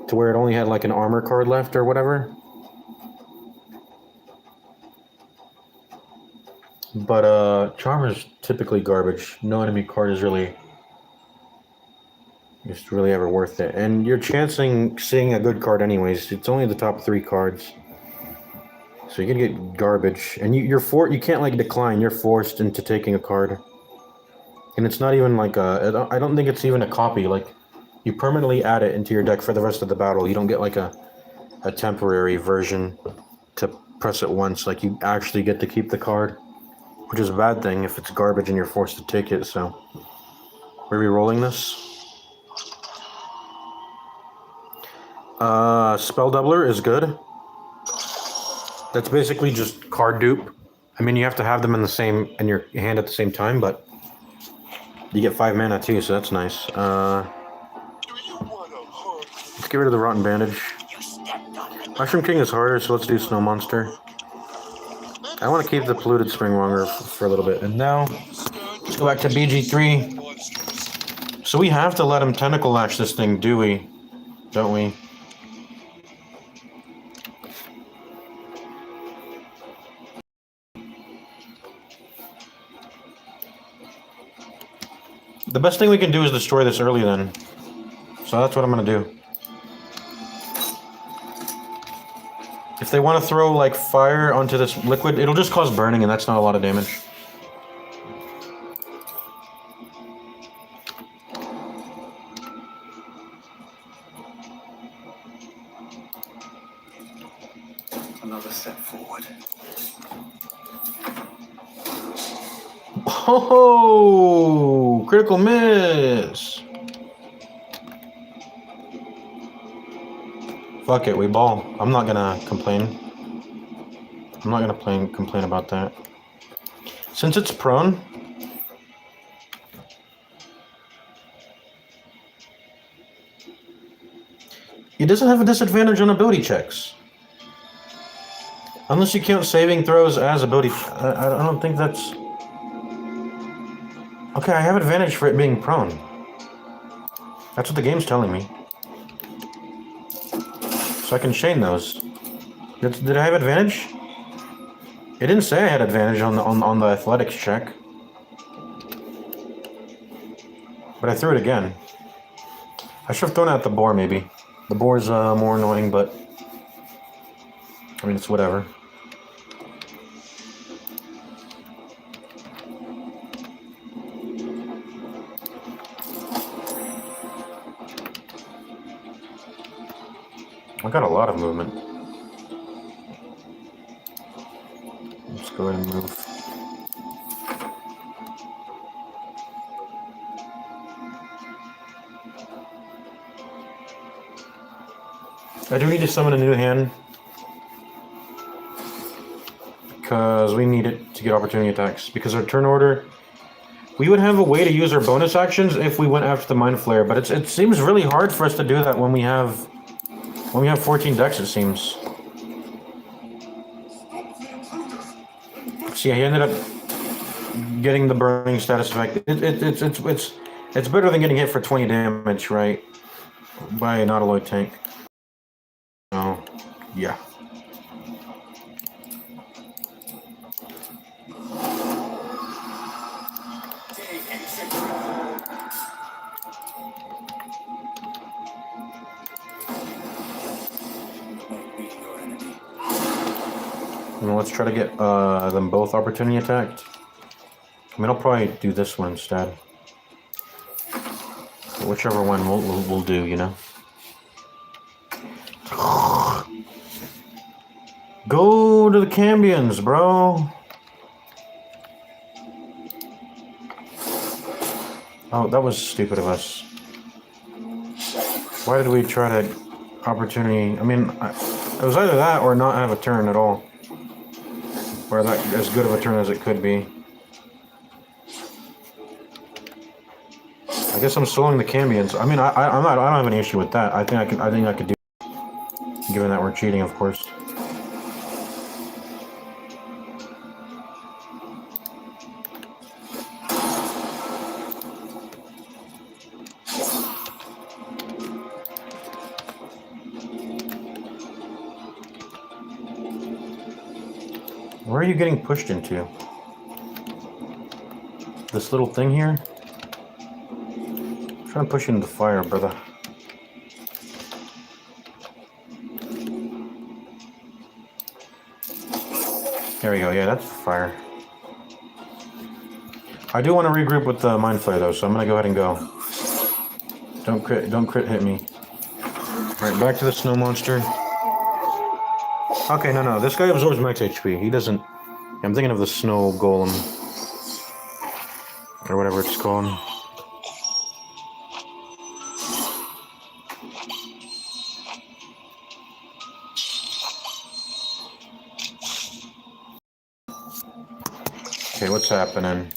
S1: to where it only had like an armor card left or whatever. But Charmer's typically garbage. No enemy card is really ever worth it. And you're chancing seeing a good card anyways. It's only the top 3 cards. So you're gonna get garbage, and you can't like decline. You're forced into taking a card, and it's not even like I don't think it's even a copy. Like you permanently add it into your deck for the rest of the battle. You don't get like a temporary version to press it once. Like you actually get to keep the card, which is a bad thing if it's garbage and you're forced to take it. So we're re-rolling this. Spell Doubler is good. That's basically just card dupe. I mean, you have to have them in your hand at the same time, but you get 5 mana too, so that's nice. Let's get rid of the Rotten Bandage. Mushroom King is harder, so let's do Snow Monster. I want to keep the Polluted Springwater for a little bit. And now, let's go back to BG3. So we have to let him Tentacle Lash this thing, do we? Don't we? The best thing we can do is destroy this early then. So that's what I'm going to do. If they want to throw, like, fire onto this liquid, it'll just cause burning, and that's not a lot of damage.
S3: Another step forward.
S1: Oh, critical miss. Fuck it, we ball. I'm not gonna complain. I'm not gonna complain about that. Since it's prone, it doesn't have a disadvantage on ability checks. Unless you count saving throws as ability. I don't think that's... Okay, I have advantage for it being prone. That's what the game's telling me. So I can chain those. Did I have advantage? It didn't say I had advantage on the athletics check. But I threw it again. I should have thrown out the boar, maybe. The boar's more annoying, but... I mean, it's whatever. I got a lot of movement. Let's go ahead and move. I do need to summon a new hand. Because we need it to get opportunity attacks. Because our turn order... We would have a way to use our bonus actions if we went after the Mind Flayer, but it seems really hard for us to do that when we have 14 decks, it seems. See, he ended up getting the burning status effect. It's better than getting hit for 20 damage, right? By an Autoloid tank. Oh, yeah. Well, let's try to get them both opportunity attacked. I mean, I'll probably do this one instead. But whichever one we'll do, you know. Go to the Cambions, bro. Oh, that was stupid of us. Why did we try to opportunity? I mean, it was either that or not have a turn at all. Or that as good of a turn as it could be. I guess I'm soloing the Cambions. I mean, I don't have any issue with that. I think I could do, given that we're cheating, of course. Where are you getting pushed into? This little thing here? I'm trying to push you into the fire, brother. There we go, yeah, that's fire. I do want to regroup with the Mind Flayer though, so I'm gonna go ahead and go. Don't crit hit me. Alright, back to the Snow Monster. Okay, no, this guy absorbs max HP. He doesn't... I'm thinking of the Snow Golem. Or whatever it's called. Okay, what's happening?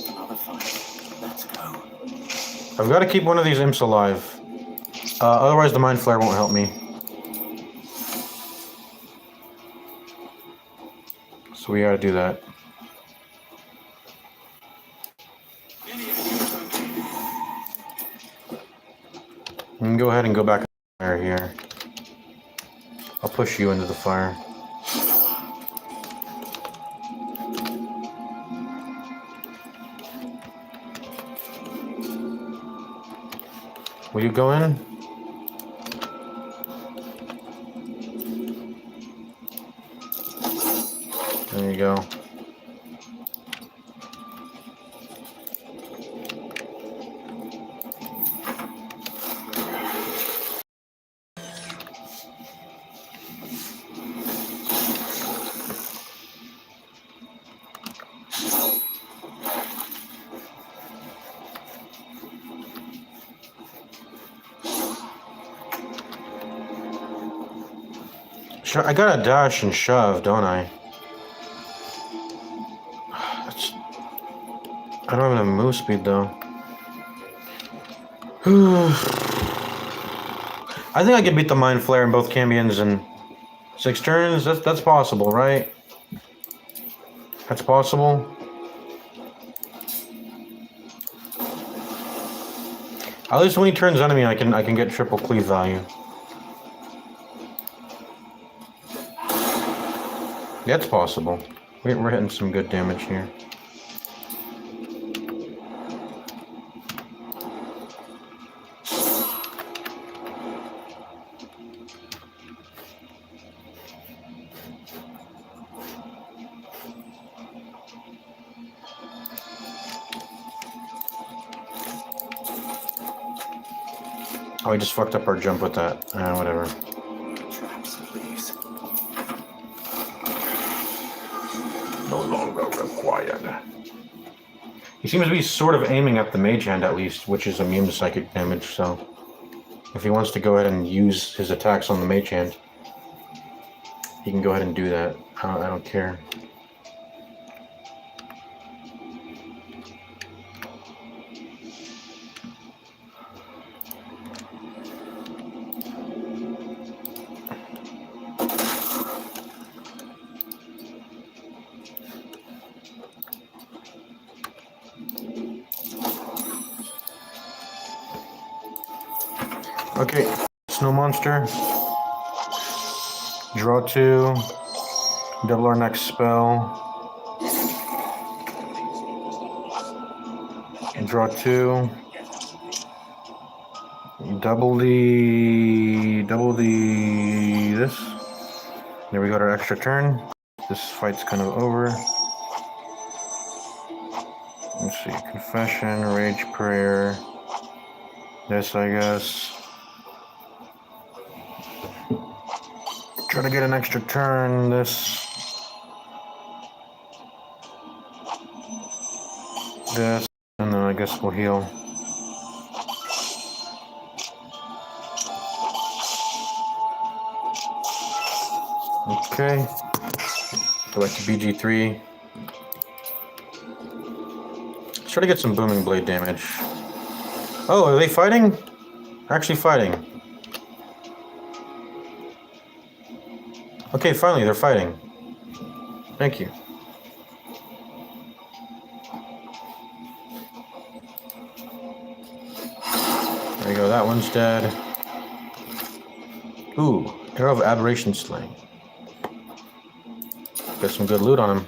S3: Another fight. Let's go.
S1: I've got to keep one of these imps alive. Otherwise the mind flare won't help me. So we gotta do that. You can go ahead and go back to the fire here. I'll push you into the fire. Will you go in? There you go. I gotta dash and shove, don't I? I don't have enough move speed though. I think I can beat the Mind Flare in both Cambions in 6 turns. That's possible, right? That's possible. At least when he turns enemy, I can get triple cleave value. Yeah, it's possible. We're hitting some good damage here. Oh, we just fucked up our jump with that. Whatever.
S3: Traps, please.
S1: No longer required. He seems to be sort of aiming at the mage hand at least, which is immune to psychic damage, so if he wants to go ahead and use his attacks on the mage hand, he can go ahead and do that. I don't care. Okay, snow monster. Draw 2. Double our next spell. Draw 2. Double the this. There we got our extra turn. This fight's kind of over. Let's see, confession, rage prayer. This, I guess. Try to get an extra turn. This. And then I guess we'll heal. Okay. Go back to BG3. Let's try to get some booming blade damage. Oh, are they fighting? They're actually fighting. Okay, finally, they're fighting. Thank you. There you go, that one's dead. Ooh, Arrow of Aberration Sling. Got some good loot on him.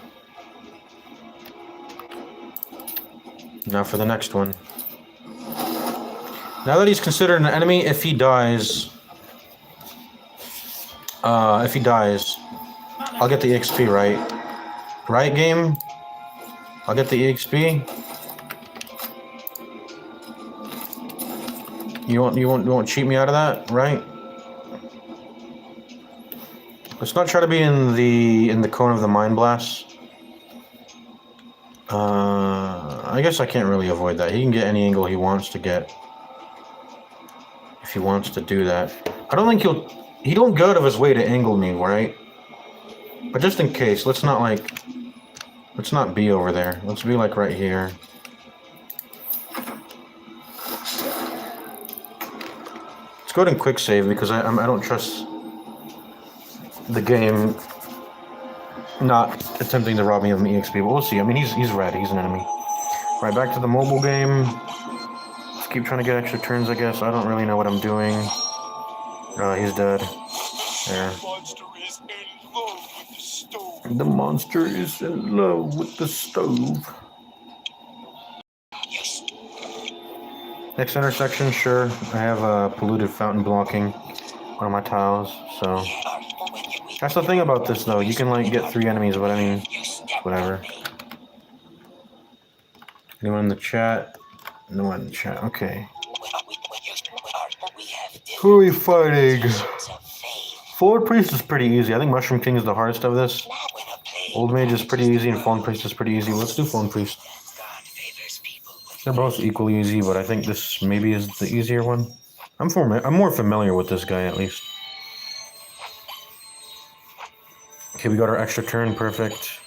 S1: Now for the next one. Now that he's considered an enemy, if he dies, I'll get the EXP, right? Right, game? I'll get the EXP. You won't cheat me out of that, right? Let's not try to be in the cone of the Mind Blast. I guess I can't really avoid that. He can get any angle he wants to get. If he wants to do that. I don't think he don't go out of his way to angle me, right? But just in case, let's not like Let's not be over there. Let's be like right here. Let's go ahead and quick save because I don't trust the game not attempting to rob me of an EXP, but we'll see. I mean, he's red. He's an enemy. Right, back to the mobile game. Let's keep trying to get extra turns, I guess. I don't really know what I'm doing. He's dead. There. The monster is in love with the stove. Next intersection, sure. I have a polluted fountain blocking one of my tiles, so... That's the thing about this, though. You can, like, get 3 enemies, but I mean, whatever. Anyone in the chat? No one in the chat. Okay. Who are we fighting? Fallen Priest is pretty easy. I think Mushroom King is the hardest of this. Old Mage is pretty easy, and Fallen Priest is pretty easy. Let's do Fallen Priest. They're both equally easy, but I think this maybe is the easier one. I'm more familiar with this guy, at least. Okay, we got our extra turn. Perfect.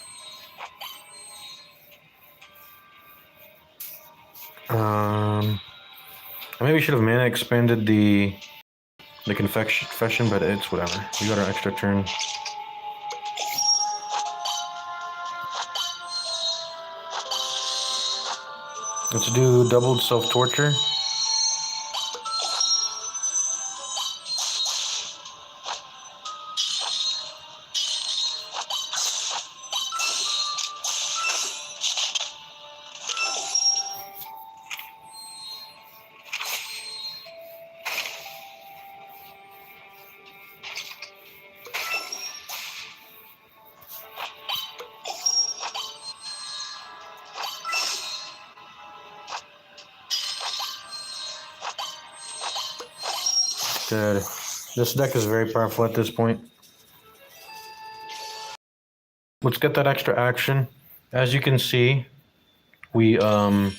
S1: I maybe should have mana expanded the confession, but it's whatever. We got our extra turn. Let's do doubled self-torture. Good. This deck is very powerful at this point. Let's get that extra action. As you can see, we've already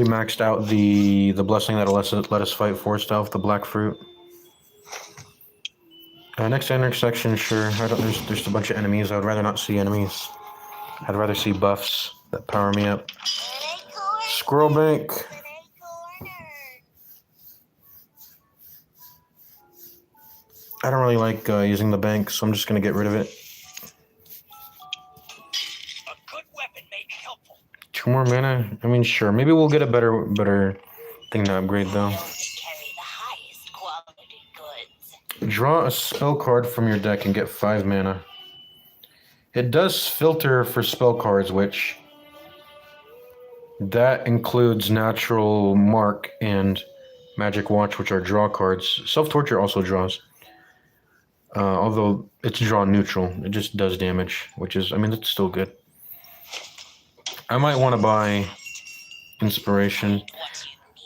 S1: maxed out the blessing that'll let us fight Forest Elf, the Black Fruit. Next intersection, sure. There's a bunch of enemies. I would rather not see enemies. I'd rather see buffs that power me up. Squirrel Bank. I don't really like using the bank, so I'm just going to get rid of it.
S2: A good weapon may be helpful.
S1: 2 more mana? I mean, sure. Maybe we'll get a better thing to upgrade, though.
S2: Carry the highest quality goods.
S1: Draw a spell card from your deck and get 5 mana. It does filter for spell cards, which... that includes Natural Mark and Magic Watch, which are draw cards. Self-Torture also draws. Although it's draw neutral, it just does damage, which is, I mean, it's still good. I might want to buy Inspiration.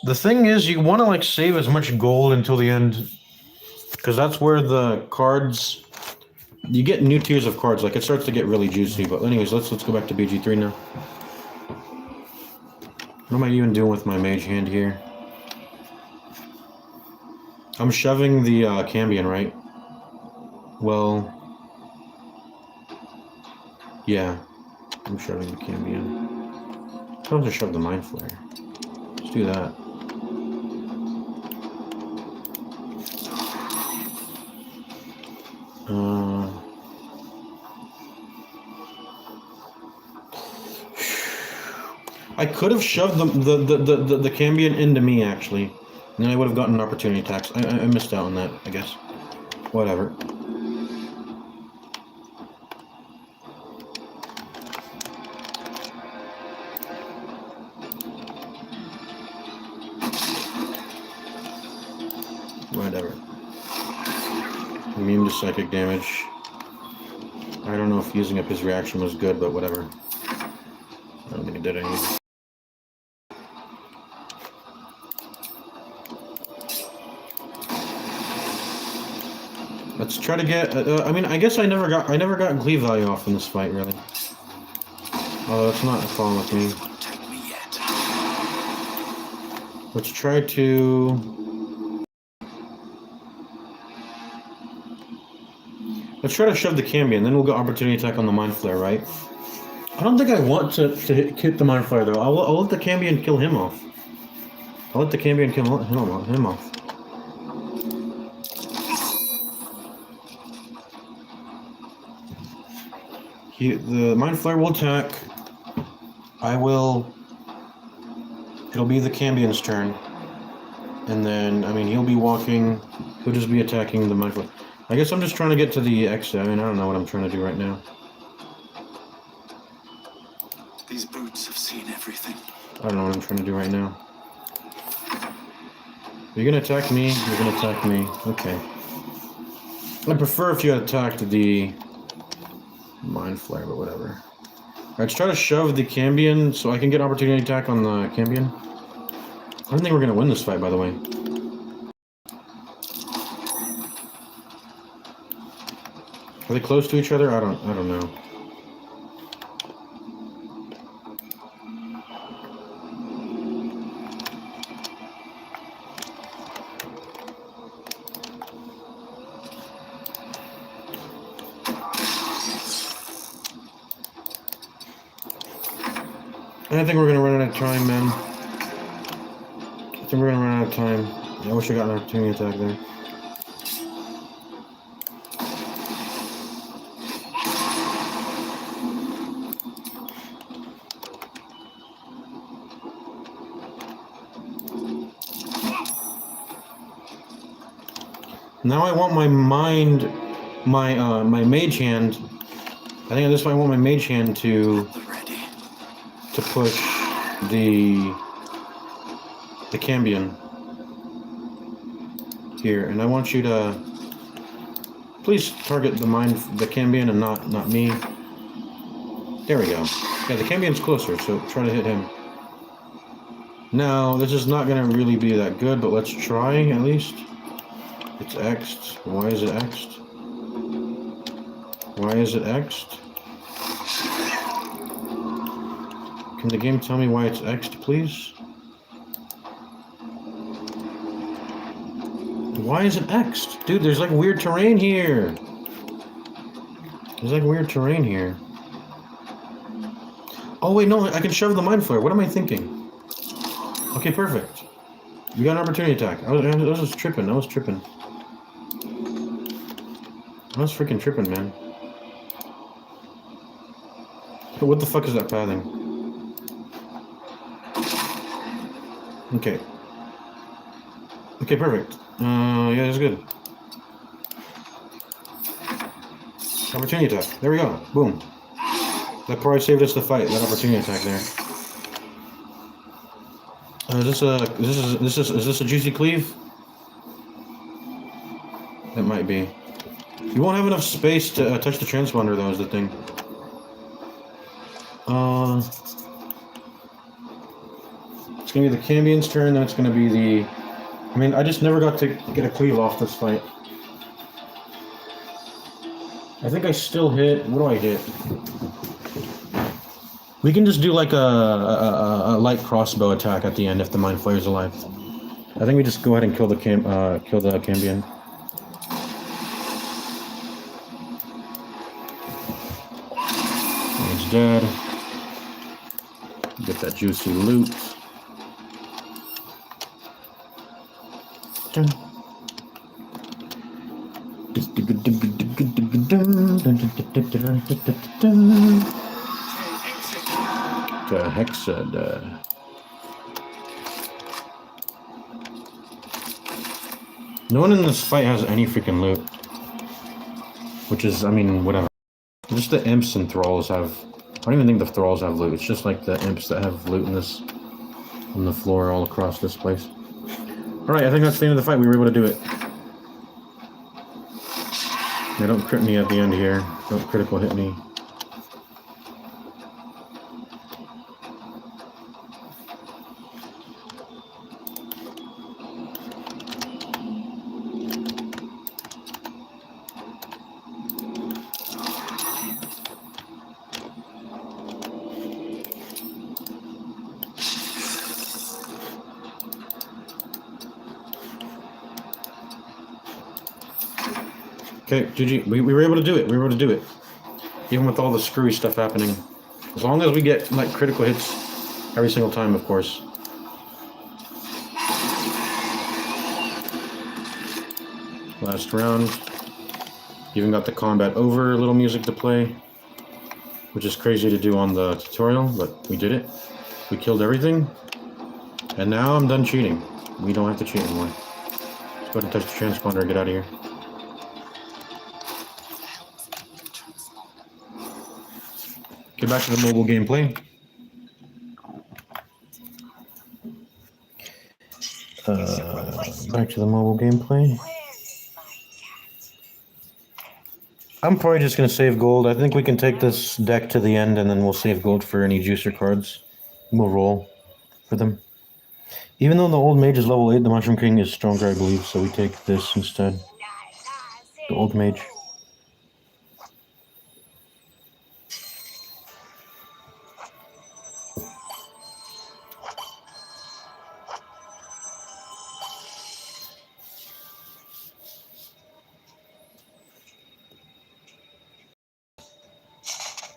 S1: The thing is, you want to like save as much gold until the end, because that's where the cards, you get new tiers of cards. Like it starts to get really juicy. But anyways, let's go back to BG3 now. What am I even doing with my mage hand here? I'm shoving the Cambion, right? Well, yeah, I'm shoving the Cambion. Tell him to shove the Mind Flare. Let's do that. I could have shoved the Cambion into me, actually. And then I would have gotten an opportunity attacks. I missed out on that, I guess. Whatever. Whatever. Immune to psychic damage. I don't know if using up his reaction was good, but whatever. I don't think it did anything. Let's try to get. I mean, I guess I never got Glee value off in this fight, really. Oh, that's not a problem with me. Let's try to. Let's try to shove the Cambion, then we'll get opportunity attack on the Mind Flare, right? I don't think I want to hit the Mind Flayer though. I'll let the Cambion kill him off. I'll let the Cambion kill him off. The Mind Flayer will attack. It'll be the Cambion's turn. And then, I mean, he'll be walking. He'll just be attacking the Mind Flayer. I guess I'm just trying to get to the exit. I mean, I don't know what I'm trying to do right now.
S3: These boots have seen everything.
S1: I don't know what I'm trying to do right now. You're gonna attack me. You're gonna attack me. Okay. I prefer if you had attacked the Mind Flayer, but whatever. Alright, let's try to shove the Cambion so I can get opportunity attack on the Cambion. I don't think we're gonna win this fight, by the way. Are they close to each other? I don't know. I think we're gonna run out of time, man. I think we're gonna run out of time. I wish I got an opportunity attack there. Now I want my mage hand. I think at this point I want my mage hand to push the Cambion here, and I want you to please target the Cambion and not me. There we go. Yeah, the Cambion's closer, so try to hit him. Now, this is not going to really be that good, but let's try at least. It's X'd. Why is it X'd? Why is it X'd? Can the game tell me why it's X'd, please? Why is it X'd? Dude, there's like weird terrain here. There's like weird terrain here. Oh wait, no, I can shove the Mind Flayer. What am I thinking? Okay, perfect. You got an opportunity attack. I was just tripping. I was tripping. I was freaking tripping, man. What the fuck is that pathing? Okay. Okay, perfect. Yeah, that's good. Opportunity attack. There we go. Boom. That probably saved us the fight. That opportunity attack there. Is this a juicy cleave? It might be. You won't have enough space to touch the transponder, though, is the thing. It's gonna be the Cambion's turn, then it's gonna be the... I mean, I just never got to get a cleave off this fight. I think I still hit... What do I hit? We can just do like a light crossbow attack at the end if the Mind Flayer's alive. I think we just go ahead and kill the Cambion. He's dead. Get that juicy loot. Dun. Hexa. No one in this fight has any freaking loot. Which is, I mean, whatever. Just the imps and thralls have... I don't even think the thralls have loot. It's just like the imps that have loot in this... on the floor all across this place. Alright, I think that's the end of the fight. We were able to do it. Yeah, don't crit me at the end here. Don't critical hit me. Okay, GG. We were able to do it. We were able to do it. Even with all the screwy stuff happening. As long as we get like critical hits every single time, of course. Last round. Even got the combat over, little music to play, which is crazy to do on the tutorial, but we did it. We killed everything, and now I'm done cheating. We don't have to cheat anymore. Let's go ahead and touch the transponder and get out of here. Get back to the mobile gameplay. Back to the mobile gameplay. I'm probably just going to save gold. I think we can take this deck to the end and then we'll save gold for any juicer cards. We'll roll for them. Even though the old mage is level 8, the Mushroom King is stronger, I believe, so we take this instead. The old mage.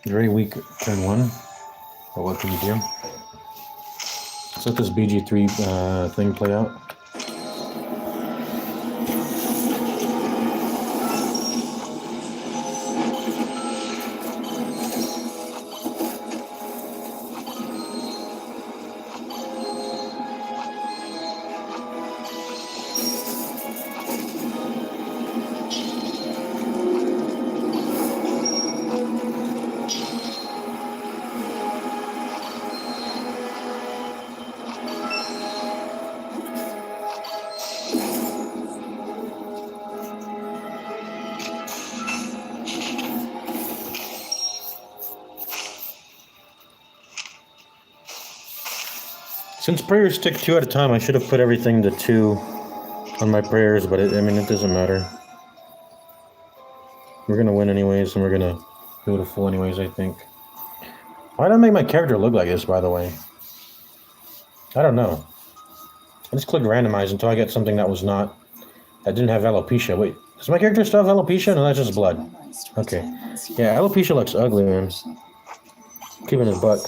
S1: Very weak turn 1, but what can you do? Let's let this BG3 thing play out. Since prayers stick 2 at a time, I should have put everything to 2 on my prayers, but it doesn't matter. We're gonna win anyways, and we're gonna go to full anyways, I think. Why did I make my character look like this, by the way? I don't know. I just clicked randomize until I get something that didn't have alopecia. Wait, does my character still have alopecia? No, that's just blood. Okay. Yeah, alopecia looks ugly, man. Keeping his butt.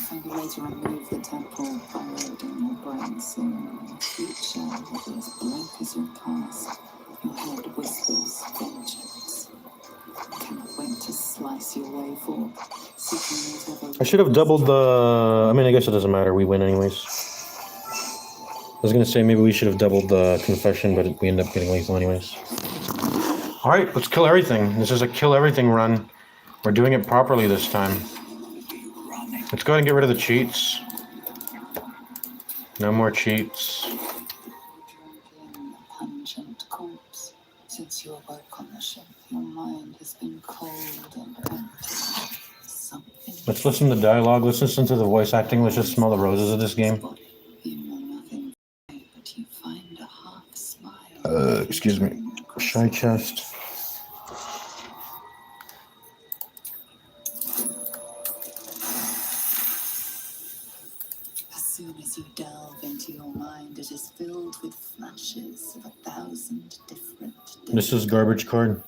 S4: Find a way to remove the temporal borrowed in your brain soon. Your future will be as blank as your past. Your head whispers vengeance. Cannot wait to slice your way forth. Seeking whatever.
S1: I should have doubled the... I guess it doesn't matter. We win anyways. I was gonna say maybe we should have doubled the confession, but we end up getting lethal anyways. Alright, let's kill everything. This is a kill everything run. We're doing it properly this time. Let's go ahead and get rid of the cheats. No more cheats.
S4: Pungent corpse. Since you awoke on the ship, your mind has been cold and empty. Something.
S1: Let's listen to dialogue. Let's listen to the voice acting. Let's just smell the roses of this game.
S4: You know nothing, but you find a half smile.
S1: Excuse me. Shy chest.
S4: As soon as you delve into your mind, it is filled with flashes of 1,000 different days.
S1: This is garbage card.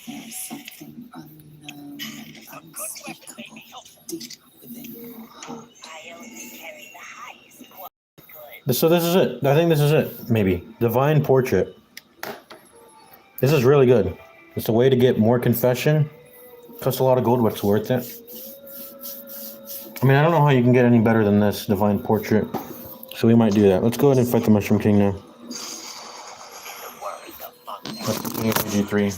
S4: There is something unknown and unspeakable deep within your heart.
S1: So this is it. I think this is it. Maybe. Divine Portrait. This is really good. It's a way to get more confession. Costs a lot of gold, but it's worth it. I don't know how you can get any better than this Divine Portrait. So we might do that. Let's go ahead and fight the Mushroom King now. Let's continue with G3.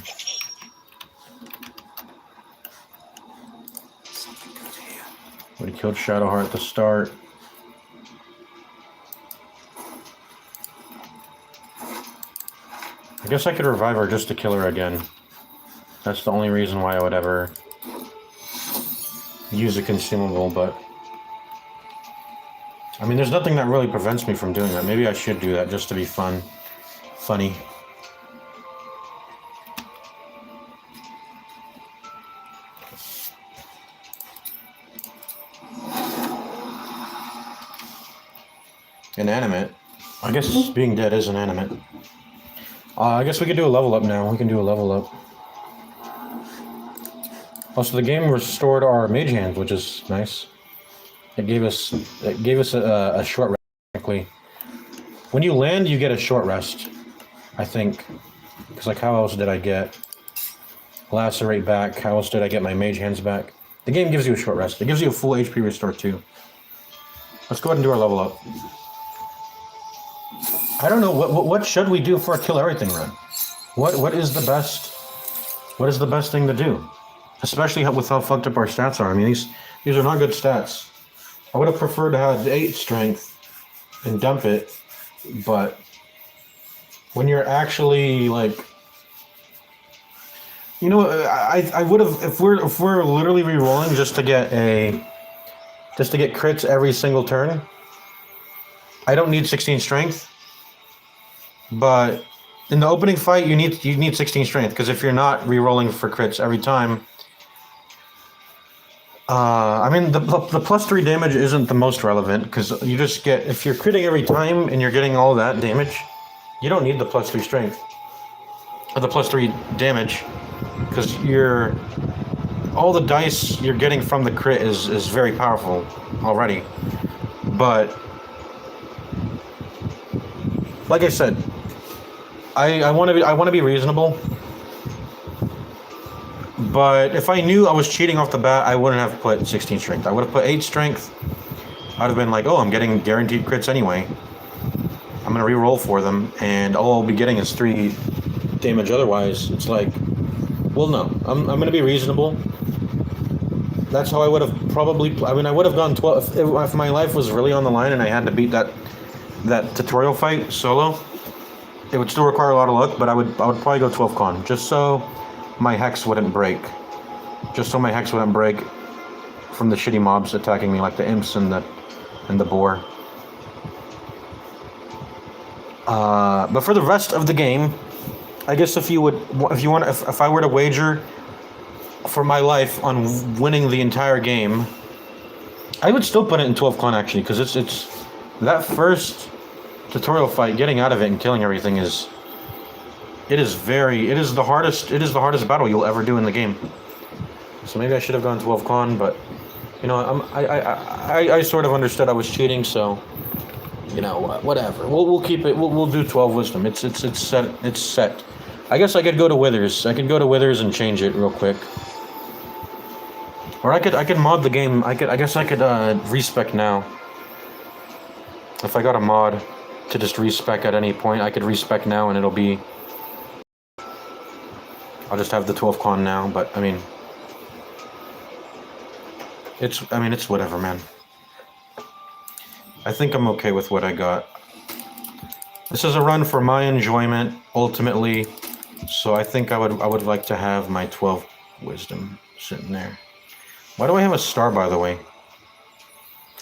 S1: We killed Shadowheart at the start. I guess I could revive her just to kill her again. That's the only reason why I would ever use a consumable, but there's nothing that really prevents me from doing that. Maybe I should do that just to be funny. Inanimate? I guess being dead is inanimate. I guess we could do a level up now. We can do a level up. Also, the game restored our mage hand, which is nice. It gave us a short rest. Technically. When you land, you get a short rest, I think. Because like, how else did I get lacerate back? How else did I get my mage hands back? The game gives you a short rest. It gives you a full HP restore too. Let's go ahead and do our level up. I don't know what should we do for a kill everything run. What is the best thing to do? Especially with how fucked up our stats are. I mean, these are not good stats. I would have preferred to have 8 strength and dump it, but when you're actually like, you know, I would have, if we're literally re-rolling just to get crits every single turn. I don't need 16 strength, but in the opening fight you need 16 strength, because if you're not re-rolling for crits every time, I mean, the plus 3 damage isn't the most relevant, because you just get, if you're critting every time and you're getting all that damage, you don't need the plus 3 strength or the plus 3 damage, because all the dice you're getting from the crit is very powerful already. But like I said, I want to be reasonable. But if I knew I was cheating off the bat, I wouldn't have put 16 strength. I would have put 8 strength. I'd have been like, oh, I'm getting guaranteed crits anyway. I'm gonna re-roll for them, and all I'll be getting is 3 damage otherwise. It's like, well, no, I'm gonna be reasonable. That's how I would have probably. I mean, I would have gone 12 if my life was really on the line and I had to beat that tutorial fight solo. It would still require a lot of luck, but I would probably go 12 con, just so my hex wouldn't break. Just so my hex wouldn't break from the shitty mobs attacking me, like the imps and the boar. But for the rest of the game, I guess if I were to wager for my life on winning the entire game, I would still put it in 12 con actually, because it's that first tutorial fight, getting out of it and killing everything is the hardest battle you'll ever do in the game. So maybe I should have gone 12 con, but you know, I sort of understood I was cheating, so you know, whatever. We'll keep it. We'll do 12 wisdom. It's set. It's set. I guess I could go to Withers. I could go to Withers and change it real quick. Or I could mod the game. I guess I could respec now. If I got a mod to just respec at any point, I could respec now and it'll be. I'll just have the 12 con now, but I mean, it's whatever, man. I think I'm okay with what I got. This is a run for my enjoyment, ultimately. So I think I would like to have my 12 wisdom sitting there. Why do I have a star, by the way?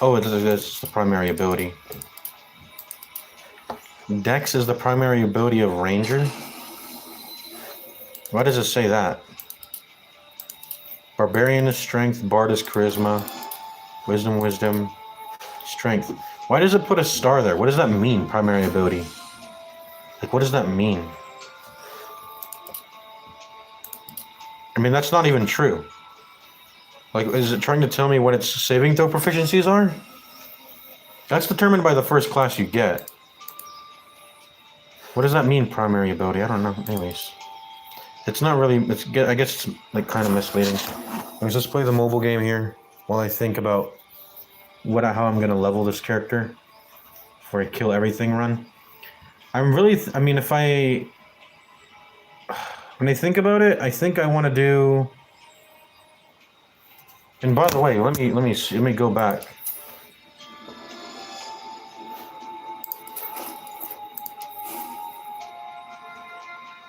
S1: Oh, it's the primary ability. Dex is the primary ability of Ranger? Why does it say that? Barbarian is strength, Bard is charisma, wisdom, strength. Why does it put a star there? What does that mean, primary ability? Like, what does that mean? I mean, that's not even true. Like, is it trying to tell me what its saving throw proficiencies are? That's determined by the first class you get. What does that mean, primary ability? I don't know. Anyways. It's not really, I guess it's like kind of misleading. Let's just play the mobile game here while I think about how I'm going to level this character for a kill everything run. I mean, when I think about it, I think I want to do, and by the way, let me go back.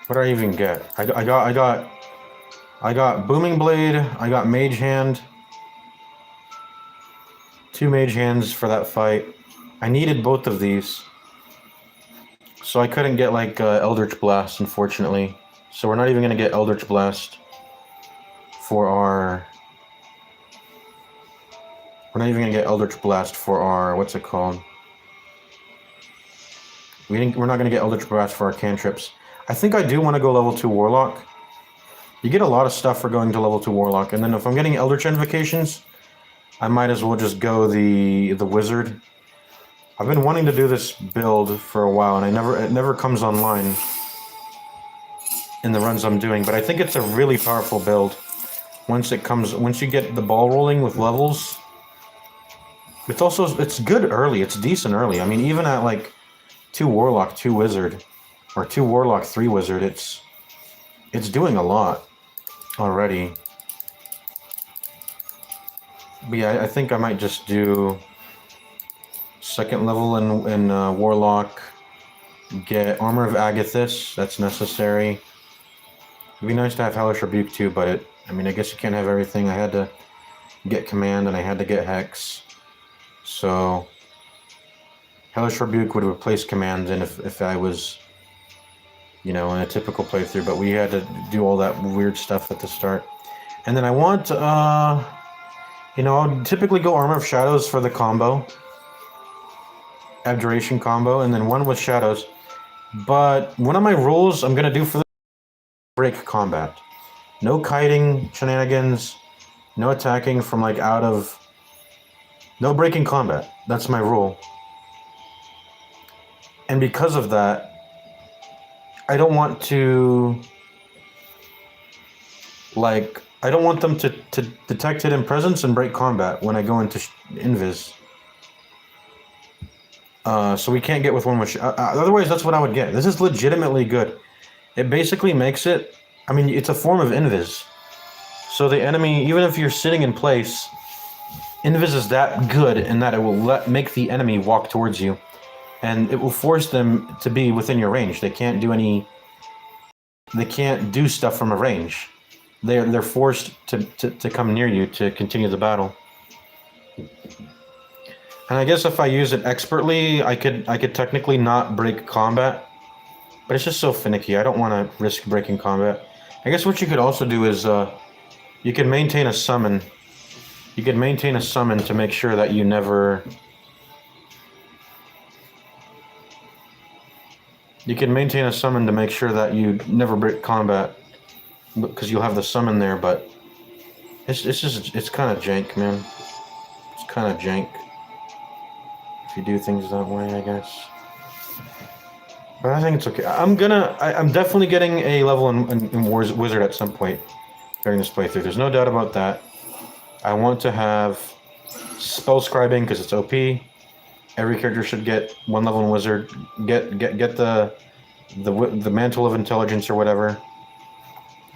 S1: What did I even get? I got Booming Blade, I got Mage Hand. 2 Mage Hands for that fight. I needed both of these. So I couldn't get like Eldritch Blast, unfortunately. So we're not even going to get Eldritch Blast for our... We're not even going to get Eldritch Blast for our... What's it called? We're not going to get Eldritch Blast for our cantrips. I think I do want to go level 2 Warlock. You get a lot of stuff for going to level 2 Warlock, and then if I'm getting Eldritch Invocations, I might as well just go the Wizard. I've been wanting to do this build for a while, and it never comes online in the runs I'm doing, but I think it's a really powerful build. Once you get the ball rolling with levels, it's good early. It's decent early. I mean, even at like 2 Warlock, 2 Wizard, or 2 Warlock, 3 Wizard, it's doing a lot already. But yeah, I think I might just do 2nd level in Warlock, get Armor of Agathis, that's necessary. It'd be nice to have Hellish Rebuke too, but I mean, I guess you can't have everything. I had to get Command and I had to get Hex. So Hellish Rebuke would replace Command and if I was, in a typical playthrough, but we had to do all that weird stuff at the start. And then I want, I'll typically go Armor of Shadows for the combo. Abjuration combo, and then one with Shadows. But one of my rules I'm going to do for the break combat. No kiting shenanigans, no attacking from like no breaking combat. That's my rule. And because of that, I don't want them to detect hidden presence and break combat when I go into Invis. So we can't get with one with... otherwise, that's what I would get. This is legitimately good. It basically makes it... I mean, it's a form of Invis. So the enemy, even if you're sitting in place, Invis is that good in that it will make the enemy walk towards you. And it will force them to be within your range. They can't do stuff from a range. They're forced to come near you to continue the battle. And I guess if I use it expertly, I could technically not break combat, but it's just so finicky. I don't want to risk breaking combat. I guess what you could also do is you can maintain a summon. You can maintain a summon to make sure that you never. You can maintain a summon to make sure that you never break combat, because you'll have the summon there. But it's kind of jank, man. It's kind of jank. If you do things that way, I guess. But I think it's okay. I'm definitely getting a level in Wizard at some point during this playthrough. There's no doubt about that. I want to have spell scribing because it's OP. Every character should get 1 level in Wizard. Get the Mantle of Intelligence or whatever.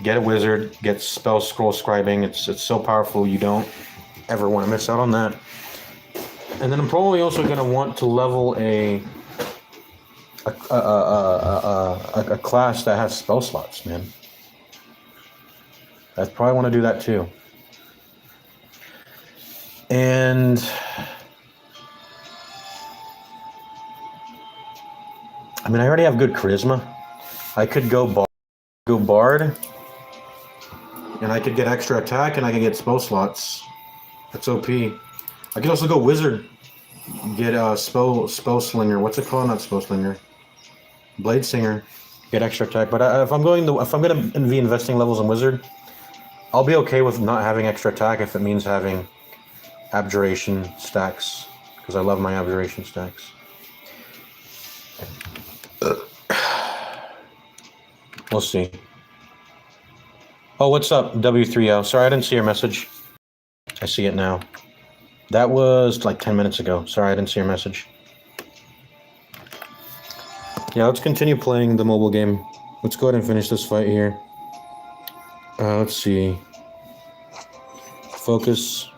S1: Get a Wizard. Get spell scroll scribing. It's so powerful. You don't ever want to miss out on that. And then I'm probably also going to want to level a class that has spell slots, man. I probably want to do that too. And I mean, I already have good charisma. I could go Bard, and I could get extra attack, and I can get spell slots. That's OP. I could also go Wizard, get spell slinger. What's it called? Not spell slinger. Blade singer. Get extra attack. But if I'm going to be investing levels in Wizard, I'll be okay with not having extra attack if it means having abjuration stacks, because I love my abjuration stacks. We'll see. Oh, what's up, W3L? Sorry, I didn't see your message. I see it now. That was like 10 minutes ago. Sorry, I didn't see your message. Yeah, let's continue playing the mobile game. Let's go ahead and finish this fight here. Let's see. Focus.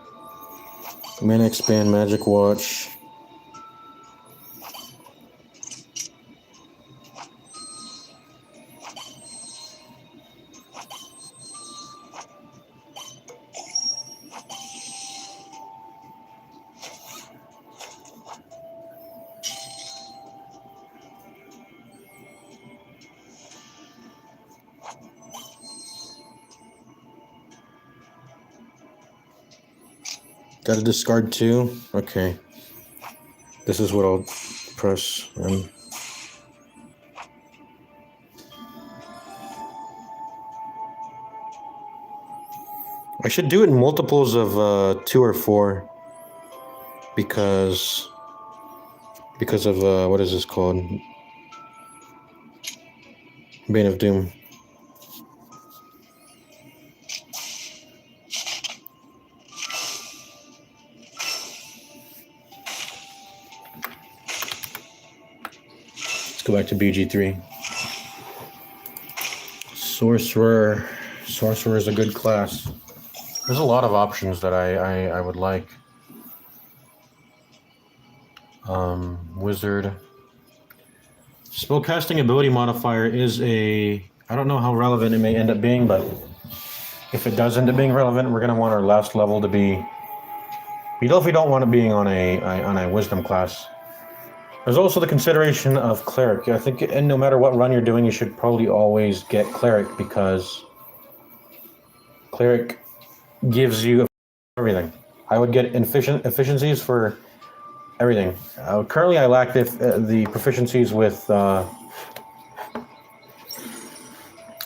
S1: Mana expand, magic watch. Got to discard 2? Okay. This is what I'll press. I should do it in multiples of 2 or 4 because of what is this called? Bane of Doom. Let's go back to BG3. Sorcerer. Sorcerer is a good class. There's a lot of options that I would like. Wizard. Spellcasting ability modifier is I don't know how relevant it may end up being, but if it does end up being relevant, we're going to want our last level to be... We definitely don't want it being on a wisdom class. There's also the consideration of cleric. I think, and no matter what run you're doing, you should probably always get cleric because cleric gives you everything. I would get efficiencies for everything. Currently, I lack the proficiencies with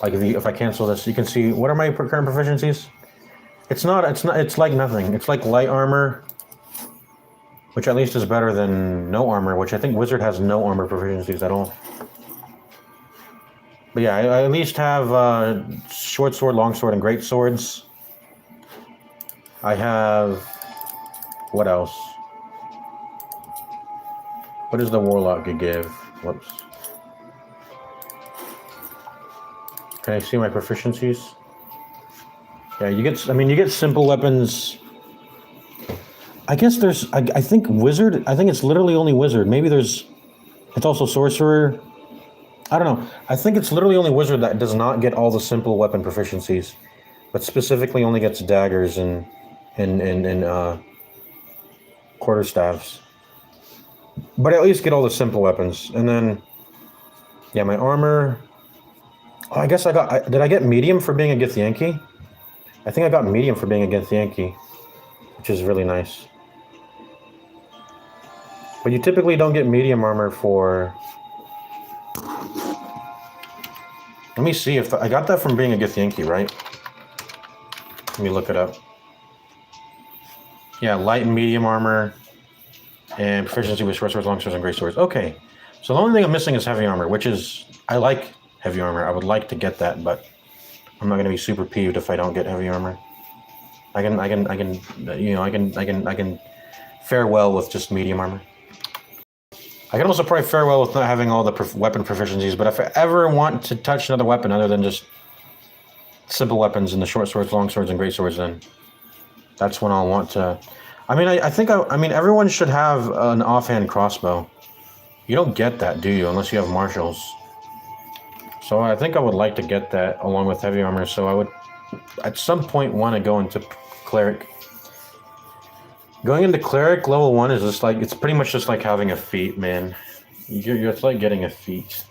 S1: like if I cancel this, you can see what are my current proficiencies. It's like nothing. It's like light armor, which at least is better than no armor, which I think wizard has no armor proficiencies at all. But yeah, I at least have short sword, long sword, and great swords. I have... What else? What does the warlock give? Whoops. Can I see my proficiencies? Yeah, you get simple weapons. I guess there's... I think wizard... I think it's literally only wizard. Maybe there's... It's also sorcerer. I don't know. I think it's literally only wizard that does not get all the simple weapon proficiencies, but specifically only gets daggers and quarterstaffs. But at least get all the simple weapons. And then, yeah, my armor... Oh, I guess did I get medium for being a Githyanki? I think I got medium for being a Githyanki, which is really nice. But you typically don't get medium armor for... Let me see if I got that from being a Githyanki, right? Let me look it up. Yeah, light and medium armor, and proficiency with short swords, long swords, and great swords. Okay, so the only thing I'm missing is heavy armor, which is... I like heavy armor. I would like to get that, but I'm not going to be super peeved if I don't get heavy armor. I can fare well with just medium armor. I can also probably fare well with not having all the weapon proficiencies, but if I ever want to touch another weapon other than just simple weapons and the short swords, long swords, and great swords, then that's when I'll want to... I mean, everyone should have an offhand crossbow. You don't get that, do you, unless you have martials. So I think I would like to get that along with heavy armor, so I would at some point want to go into cleric. Going into cleric level 1 is just like, it's pretty much just like having a feat, man. It's like getting a feat.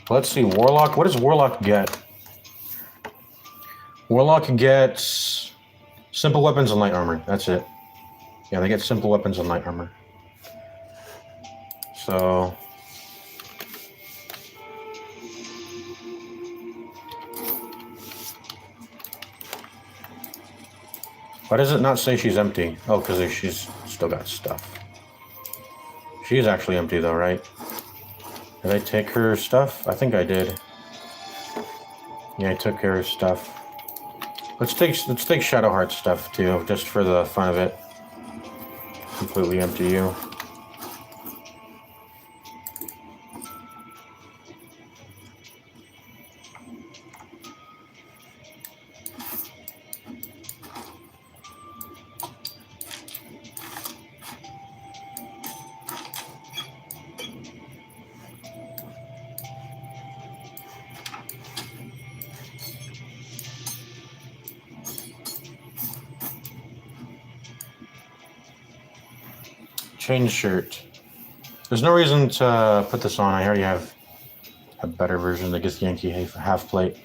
S1: Let's see, warlock. What does warlock get? Warlock gets simple weapons and light armor. That's it. Yeah, they get simple weapons and light armor. So... Why does it not say she's empty? Oh, because she's still got stuff. She's actually empty though, right? Did I take her stuff? I think I did. Yeah, I took her stuff. Let's take Shadowheart's stuff too, just for the fun of it. Completely empty you. Change shirt. There's no reason to put this on. I already have a better version of the Githyanki half plate.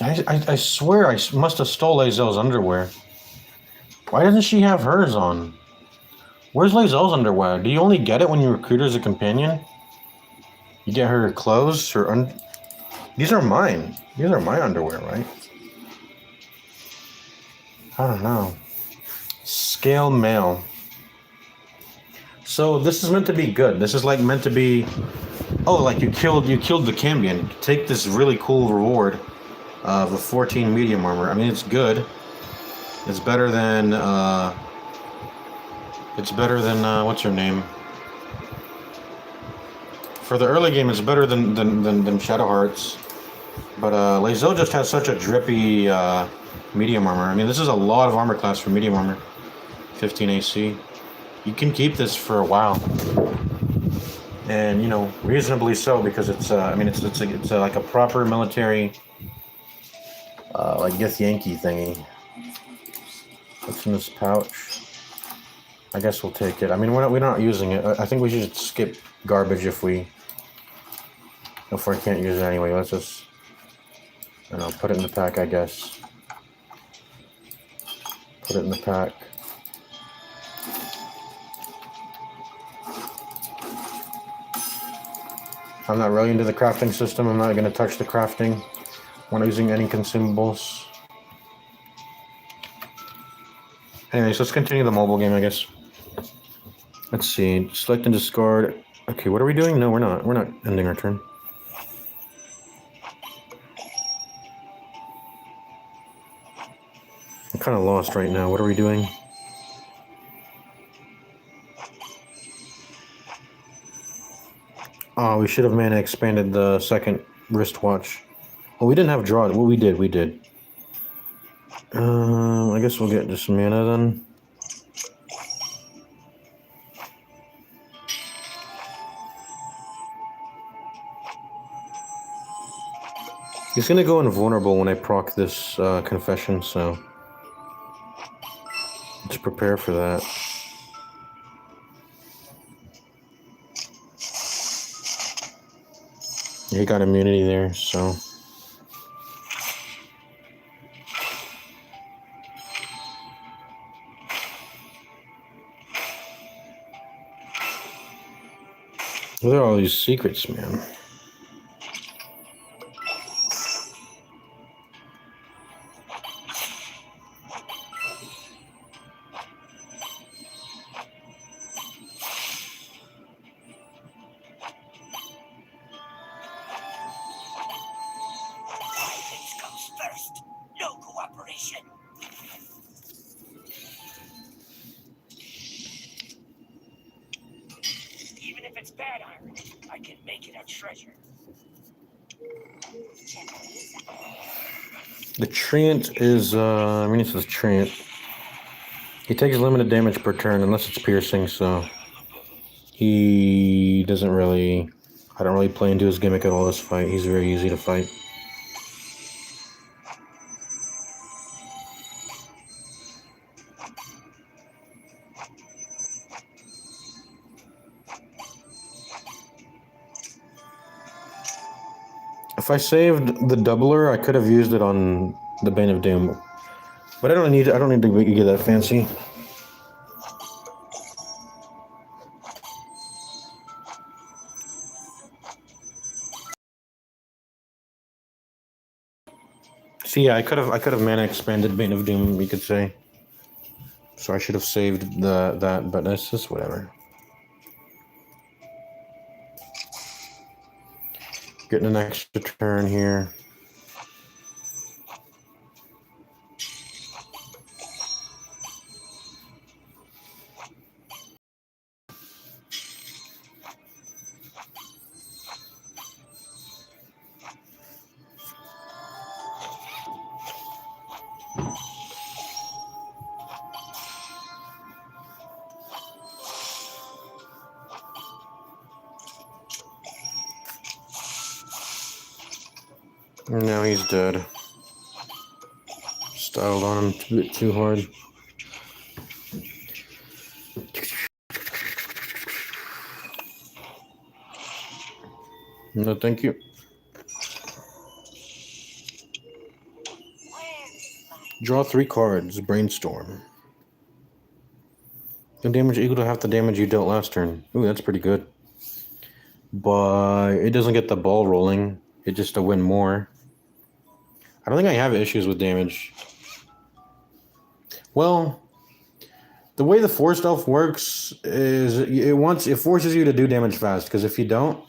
S1: I swear must have stole Lae'zel's underwear. Why doesn't she have hers on? Where's Lae'zel's underwear? Do you only get it when you recruit her as a companion? You get her clothes, these are mine. These are my underwear, right? I don't know. Scale mail. So this is meant to be good. This is like meant to be. Oh, like you killed the Cambion. Take this really cool reward of a 14 medium armor. I mean, it's good. It's better than. What's her name? For the early game, it's better than Shadow Hearts. But Lae'zel just has such a drippy medium armor. I mean, this is a lot of armor class for medium armor. 15 AC. You can keep this for a while, and you know, reasonably so, because it's. I mean, it's like a proper military, like Githyanki thingy. What's in this pouch? I guess we'll take it. I mean, we're not using it. I think we should skip garbage if we can't use it anyway. Let's just, I don't know, put it in the pack, I guess. Put it in the pack. I'm not really into the crafting system. I'm not going to touch the crafting when using any consumables. Anyways, let's continue the mobile game, I guess. Let's see. Select and discard. Okay, what are we doing? No, we're not. We're not ending our turn. I'm kind of lost right now. What are we doing? Oh, we should have mana expanded the second wristwatch. Well, we didn't have draw. Well, we did. I guess we'll get just mana then. He's gonna go invulnerable when I proc this confession, so let's prepare for that. He got immunity there, so. What are all these secrets, man?
S2: Even if it's bad iron, I can make it a treasure.
S1: The Treant is, I mean, it's a Treant. He takes limited damage per turn unless it's piercing, so he doesn't really, I don't really play into his gimmick at all this fight. He's very easy to fight. If I saved the doubler, I could have used it on the Bane of Doom, but I don't need to get that fancy. See, yeah, I could have mana expanded Bane of Doom, you could say. So I should have saved that, but that's just whatever. Getting an extra turn here. Now he's dead. Styled on him a bit too hard. No, thank you. Draw 3 cards. Brainstorm. The damage equal to half the damage you dealt last turn. Ooh, that's pretty good. But it doesn't get the ball rolling. It just to win more. I don't think I have issues with damage. Well, the way the Force Elf works is it forces you to do damage fast, because if you don't,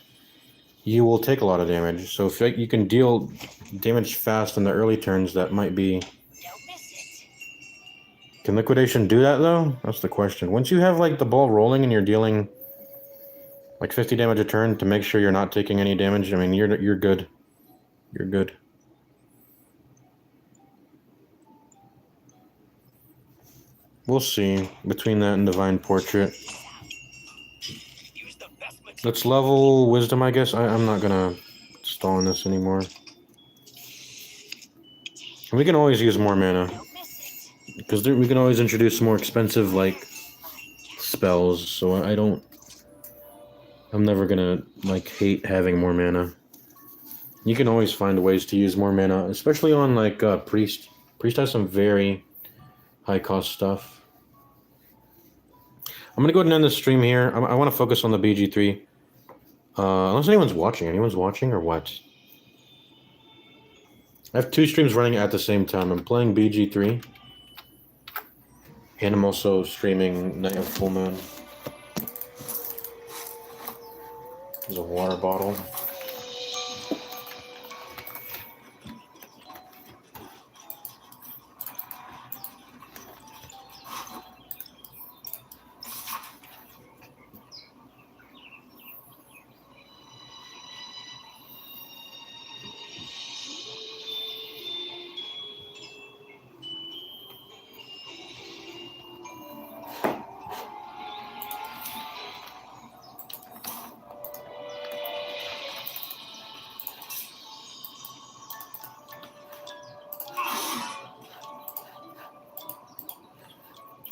S1: you will take a lot of damage. So if you can deal damage fast in the early turns, that might be...
S2: Don't miss it.
S1: Can Liquidation do that, though? That's the question. Once you have, like, the ball rolling and you're dealing, like, 50 damage a turn to make sure you're not taking any damage, I mean, you're good. You're good. We'll see. Between that and Divine Portrait.
S2: Use the best material.
S1: Let's level Wisdom, I guess. I'm not gonna stall on this anymore. We can always use more mana.
S2: Don't miss it.
S1: Because we can always introduce more expensive, like, spells. So I'm never gonna, like, hate having more mana. You can always find ways to use more mana. Especially on, like, Priest. Priest has some very high-cost stuff. I'm gonna go ahead and end the stream here. I want to focus on the BG3. Unless anyone's watching. Anyone's watching or what? I have 2 streams running at the same time. I'm playing BG3. And I'm also streaming Night of Full Moon. There's a water bottle.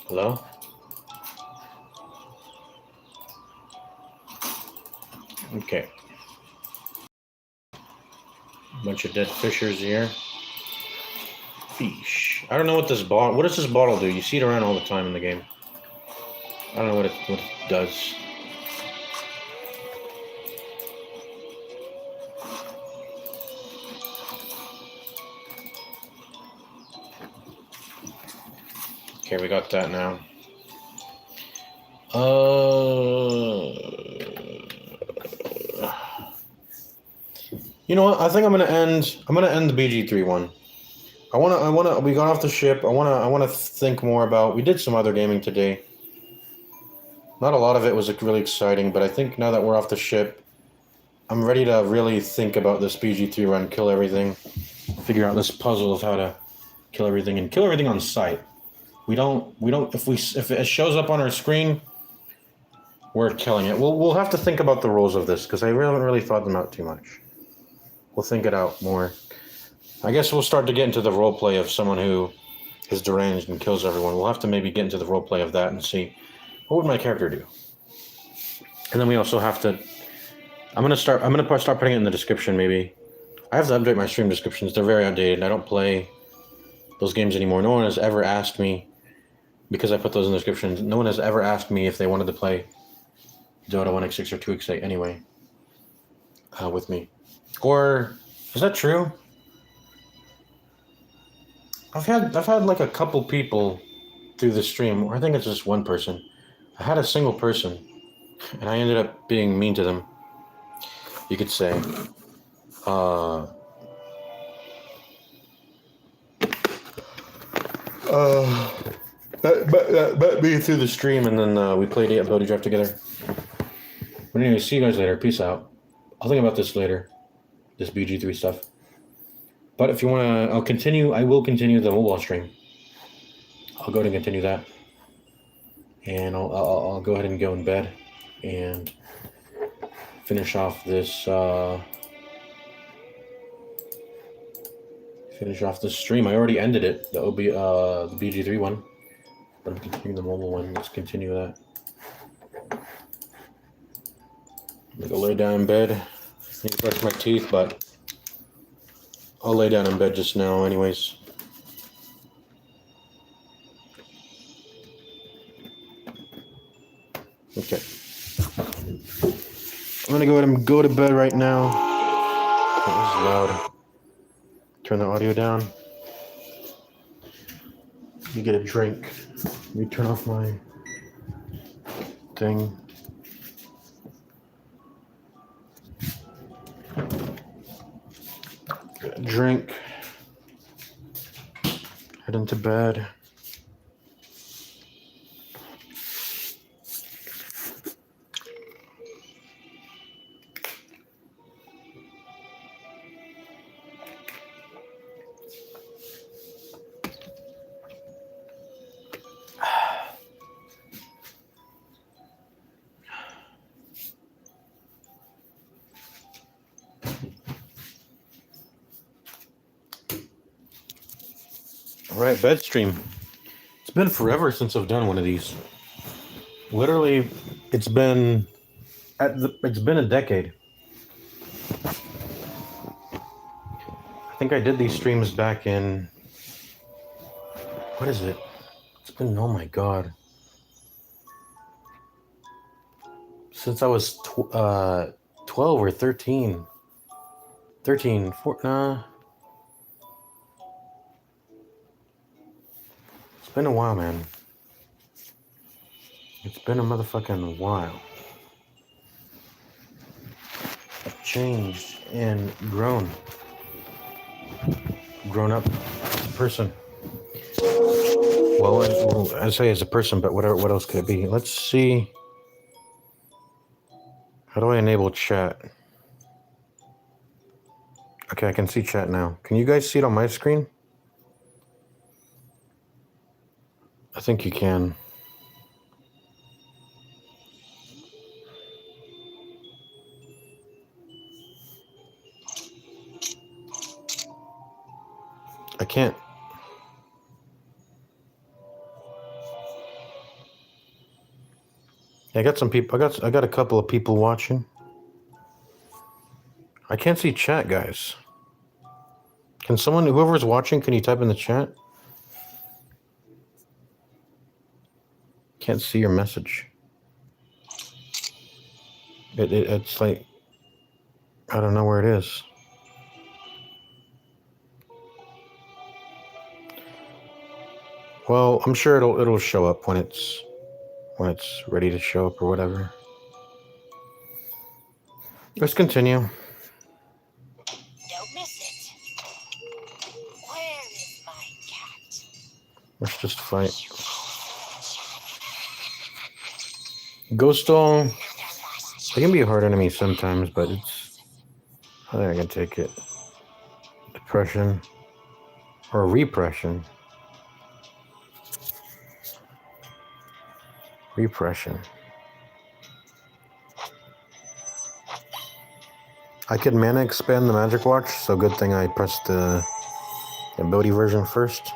S1: Hello? Okay. Bunch of dead fishers here. Fish. I don't know what this bottle... What does this bottle do? You see it around all the time in the game. I don't know what it does. Okay, we got that now. You know what? I think I'm gonna end the BG3 one. We got off the ship. I wanna think more about. We did some other gaming today. Not a lot of it was really exciting, but I think now that we're off the ship, I'm ready to really think about this BG3 run, kill everything, figure out this puzzle of how to kill everything and kill everything on sight. We don't if it shows up on our screen, we're killing it. We'll have to think about the rules of this, because I haven't really thought them out too much. We'll think it out more. I guess we'll start to get into the role play of someone who is deranged and kills everyone. We'll have to maybe get into the role play of that and see what would my character do. And then we also have to. I'm gonna start putting it in the description. Maybe I have to update my stream descriptions. They're very outdated. I don't play those games anymore. No one has ever asked me, because I put those in the descriptions. No one has ever asked me if they wanted to play Dota 1x6 or 2x8 anyway with me. Or is that true? I've had like a couple people through the stream, or I think it's just one person. I had a single person, and I ended up being mean to them, you could say. Met me through the stream, and then we played Ability Draft together. But anyway, see you guys later. Peace out. I'll think about this later, this BG3 stuff. But if you want to, I will continue the mobile stream. I'll go ahead and continue that. And I'll go ahead and go in bed and finish off this stream. I already ended it, the BG3 one. But I'm continuing the mobile one. Let's continue that. I'm gonna go lay down in bed. I need to brush my teeth, but I'll lay down in bed just now anyways. Okay. I'm gonna go ahead and go to bed right now. That was loud. Turn the audio down. You get a drink. Let me turn off my thing. Get a drink. Head into bed. All right, bed stream. It's been forever since I've done one of these. Literally, it's been a decade. I think I did these streams back in, what is it? It's been, oh my god, since I was 12 or 13. 13, it's been a while, man. It's been a motherfucking while. I've changed and grown up as a person. Well, I say as a person, but what else could it be? Let's see. How do I enable chat? Okay, I can see chat now. Can you guys see it on my screen? I think you can. I can't. I got some people. I got a couple of people watching. I can't see chat, guys. Can someone, whoever's watching, can you type in the chat? Can't see your message. It's like, I don't know where it is. Well, I'm sure it'll show up when it's ready to show up or whatever. Let's continue.
S2: Don't miss it. Where is my cat?
S1: Let's just fight. Ghost Doll. It can be a hard enemy sometimes, but it's, I think I can take it. Depression. Or repression. Repression. I could mana expand the magic watch, so good thing I pressed the ability version first.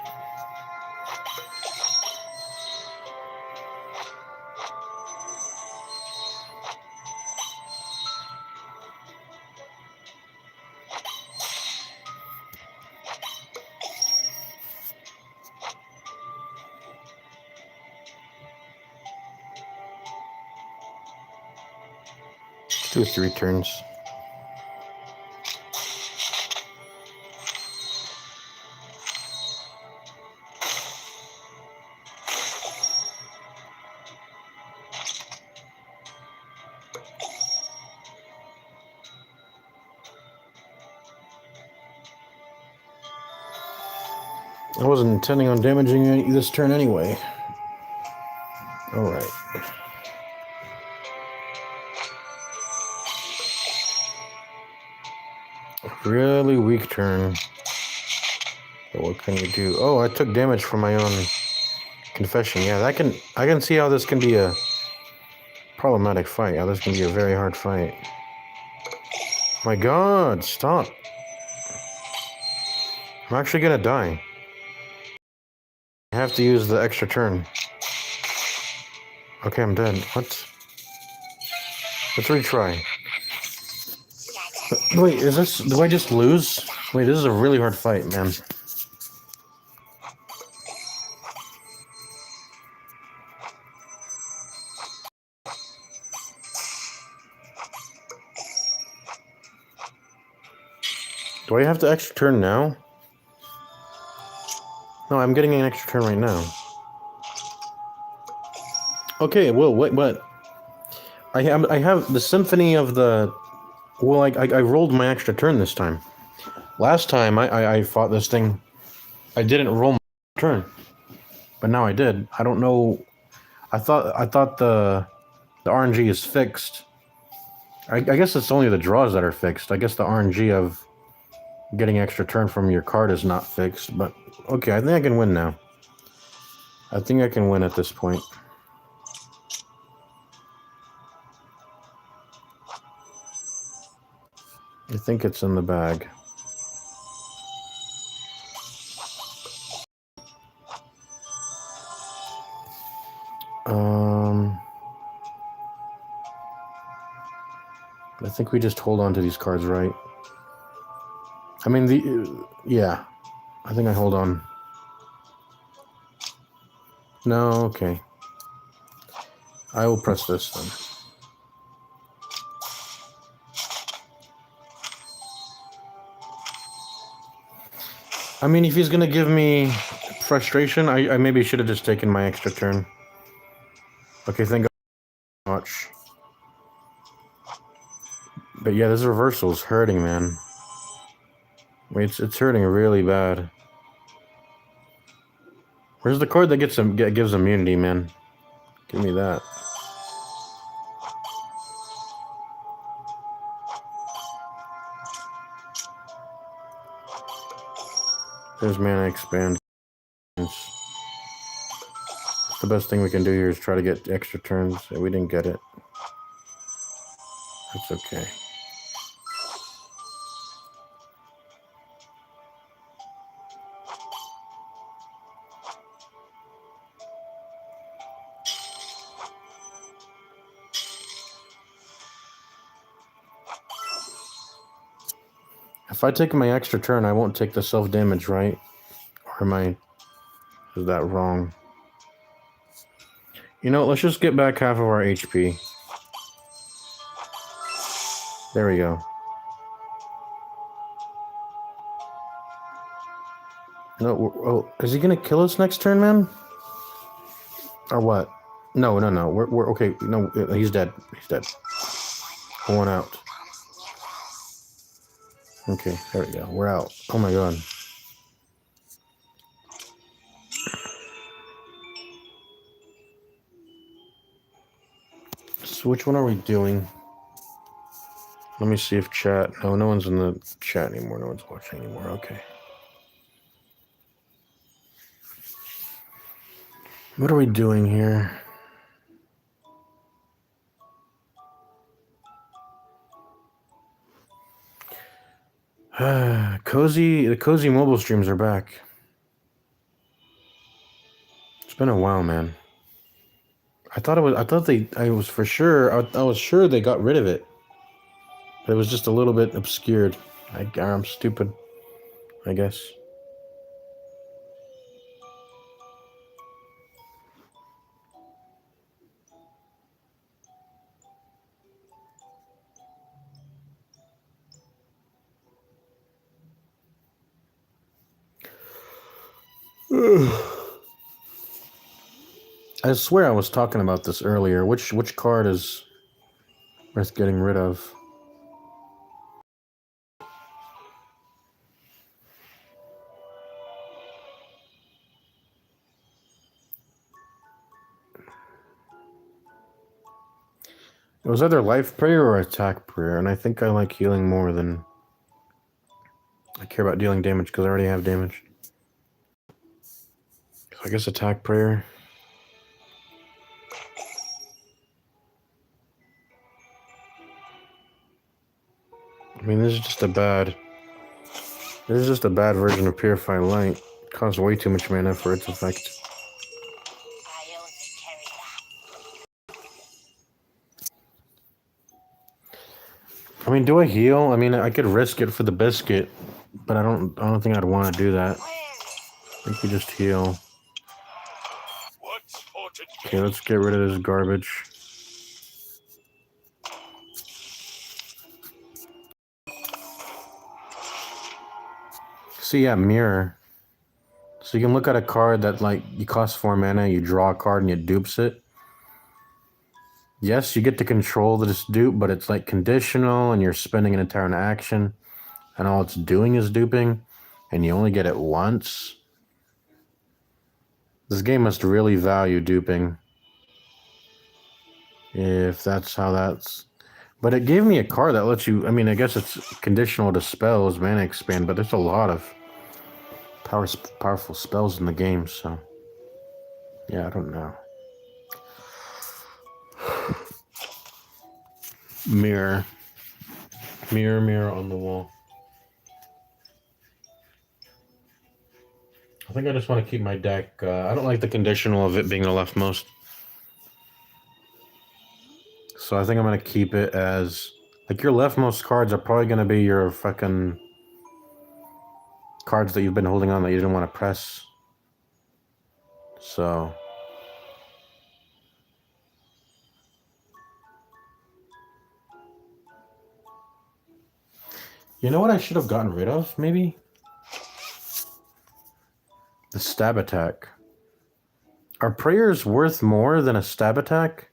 S1: Let's do 3 turns. I wasn't intending on damaging this turn anyway. Alright. Really weak turn. But what can you do? Oh, I took damage from my own confession. Yeah, I can see how this can be a problematic fight. How this can be a very hard fight. My god, stop. I'm actually gonna die. I have to use the extra turn. Okay, I'm dead. What? Let's retry. Wait, is this... Do I just lose? Wait, this is a really hard fight, man. Do I have to extra turn now? No, I'm getting an extra turn right now. Okay, well, what? I have the symphony of the... Well, I rolled my extra turn this time. Last time I fought this thing, I didn't roll my turn. But now I did. I don't know... I thought the RNG is fixed. I guess it's only the draws that are fixed. I guess the RNG of getting extra turn from your card is not fixed. But, okay, I think I can win now. I think I can win at this point. I think it's in the bag. I think we just hold on to these cards, right? I mean, yeah. I think I hold on. No, okay. I will press this then. I mean, if he's gonna give me frustration, I maybe should have just taken my extra turn. Okay, thank God much. But yeah, this reversal's hurting, man. Wait, it's hurting really bad. Where's the card that gives immunity, man? Give me that. There's mana expand. It's the best thing we can do here is try to get extra turns. We didn't get it. It's okay. If I take my extra turn, I won't take the self-damage, right? Or is that wrong? You know, let's just get back half of our HP. There we go. No, oh, is he gonna kill us next turn, man? Or what? No. We're okay. No, he's dead. He's dead. One out. Okay, there we go. We're out. Oh my god. So which one are we doing? Let me see if chat... No one's in the chat anymore. No one's watching anymore. Okay. What are we doing here? The cozy mobile streams are back. It's been a while, man. I was sure they got rid of it. But it was just a little bit obscured. I'm stupid, I guess. I swear I was talking about this earlier. Which card is worth getting rid of? It was either life prayer or attack prayer, and I think I like healing more than I care about dealing damage because I already have damage. So I guess attack prayer. I mean, this is just a bad version of Purify Light. It costs way too much mana for its effect. I mean, do I heal? I mean, I could risk it for the biscuit, but I don't think I'd want to do that. I think we just heal. Okay, let's get rid of this garbage. See, yeah, mirror. So you can look at a card that, like, you cost 4 mana, you draw a card and it dupes it. Yes, you get to control this dupe, but it's like conditional and you're spending an entire action and all it's doing is duping and you only get it once. This game must really value duping. If that's how that's... But it gave me a card that lets you... I mean, I guess it's conditional to spells, mana expand, but there's a lot of powerful spells in the game, so... Yeah, I don't know. Mirror. Mirror, mirror on the wall. I think I just want to keep my deck... I don't like the conditional of it being the leftmost. So I think I'm going to keep it as... Like, your leftmost cards are probably going to be your fucking... cards that you've been holding on that you didn't want to press. So... You know what I should have gotten rid of, maybe? The stab attack. Are prayers worth more than a stab attack?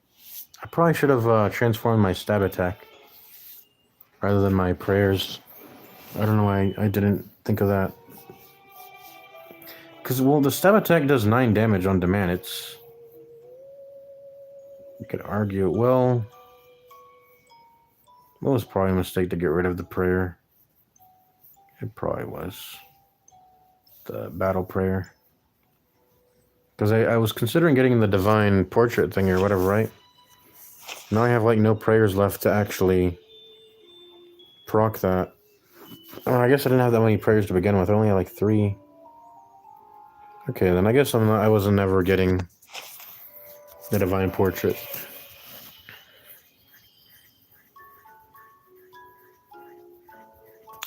S1: I probably should have transformed my stab attack rather than my prayers. I don't know why I didn't think of that. Because, well, the stab attack does 9 damage on demand. It's... You could argue, well... It was probably a mistake to get rid of the prayer. It probably was. The battle prayer. Because I was considering getting the divine portrait thing or whatever, right? Now I have, like, no prayers left to actually proc that. Oh, I guess I didn't have that many prayers to begin with. I only had, like, 3. Okay, then I guess I wasn't ever getting the divine portrait.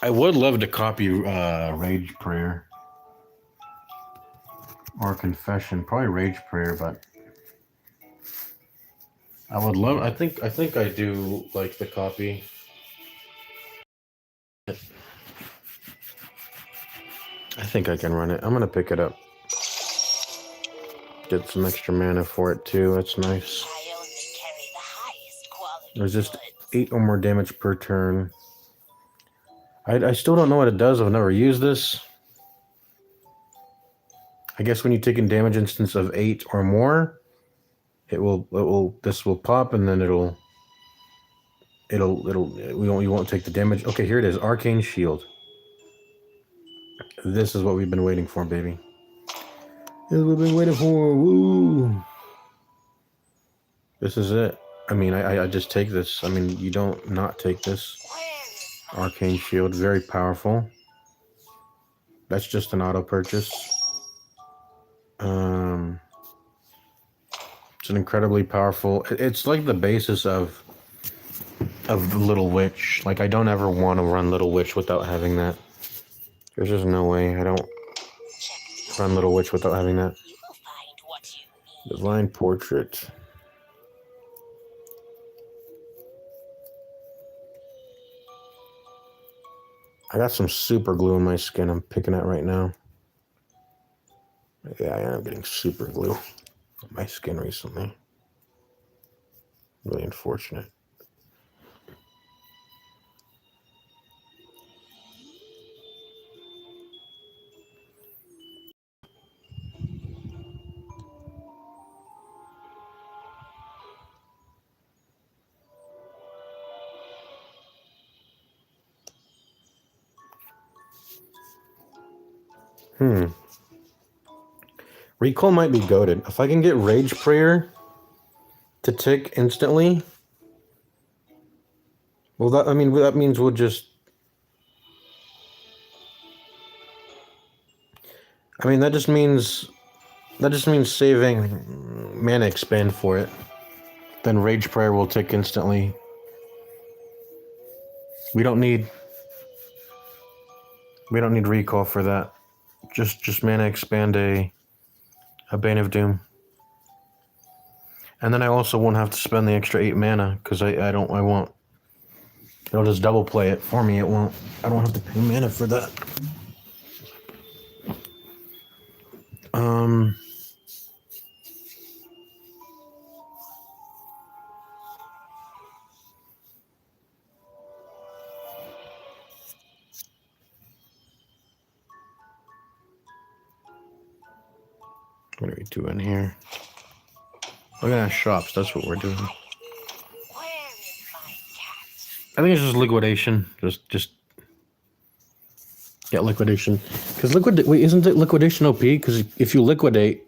S1: I would love to copy Rage Prayer. Or Confession. Probably Rage Prayer, but... I would love... I think I do like the copy. I think I can run it. I'm going to pick it up. Get some extra mana for it, too. That's nice.
S2: I only carry the highest quality.
S1: There's just 8 or more damage per turn. I still don't know what it does. I've never used this. I guess when you take a damage instance of 8 or more, this will pop and then you won't take the damage. Okay, here it is. Arcane Shield. This is what we've been waiting for, baby. This is what we've been waiting for. Woo! This is it. I mean, I just take this. I mean, you don't not take this. Arcane Shield, very powerful. That's just an auto purchase. It's an incredibly powerful... It's like the basis of Little Witch. Like, I don't ever want to run Little Witch without having that. There's just no way I don't run Little Witch without having that. Divine Portrait. I got some super glue in my skin. I'm picking at right now. Yeah, I am getting super glue on my skin recently. Really unfortunate. Recall might be goated. If I can get Rage Prayer to tick instantly, well, that means we'll just... I mean, that just means saving mana expand for it. Then Rage Prayer will tick instantly. We don't need recall for that. Just mana expand a Bane of Doom. And then I also won't have to spend the extra 8 mana, because I won't. It'll just double play it for me. I don't have to pay mana for that. What are we doing here? Looking at shops. That's what we're doing.
S2: Where is my cat?
S1: I think it's just liquidation. Just yeah, liquidation. Because wait, isn't it liquidation OP? Because if you liquidate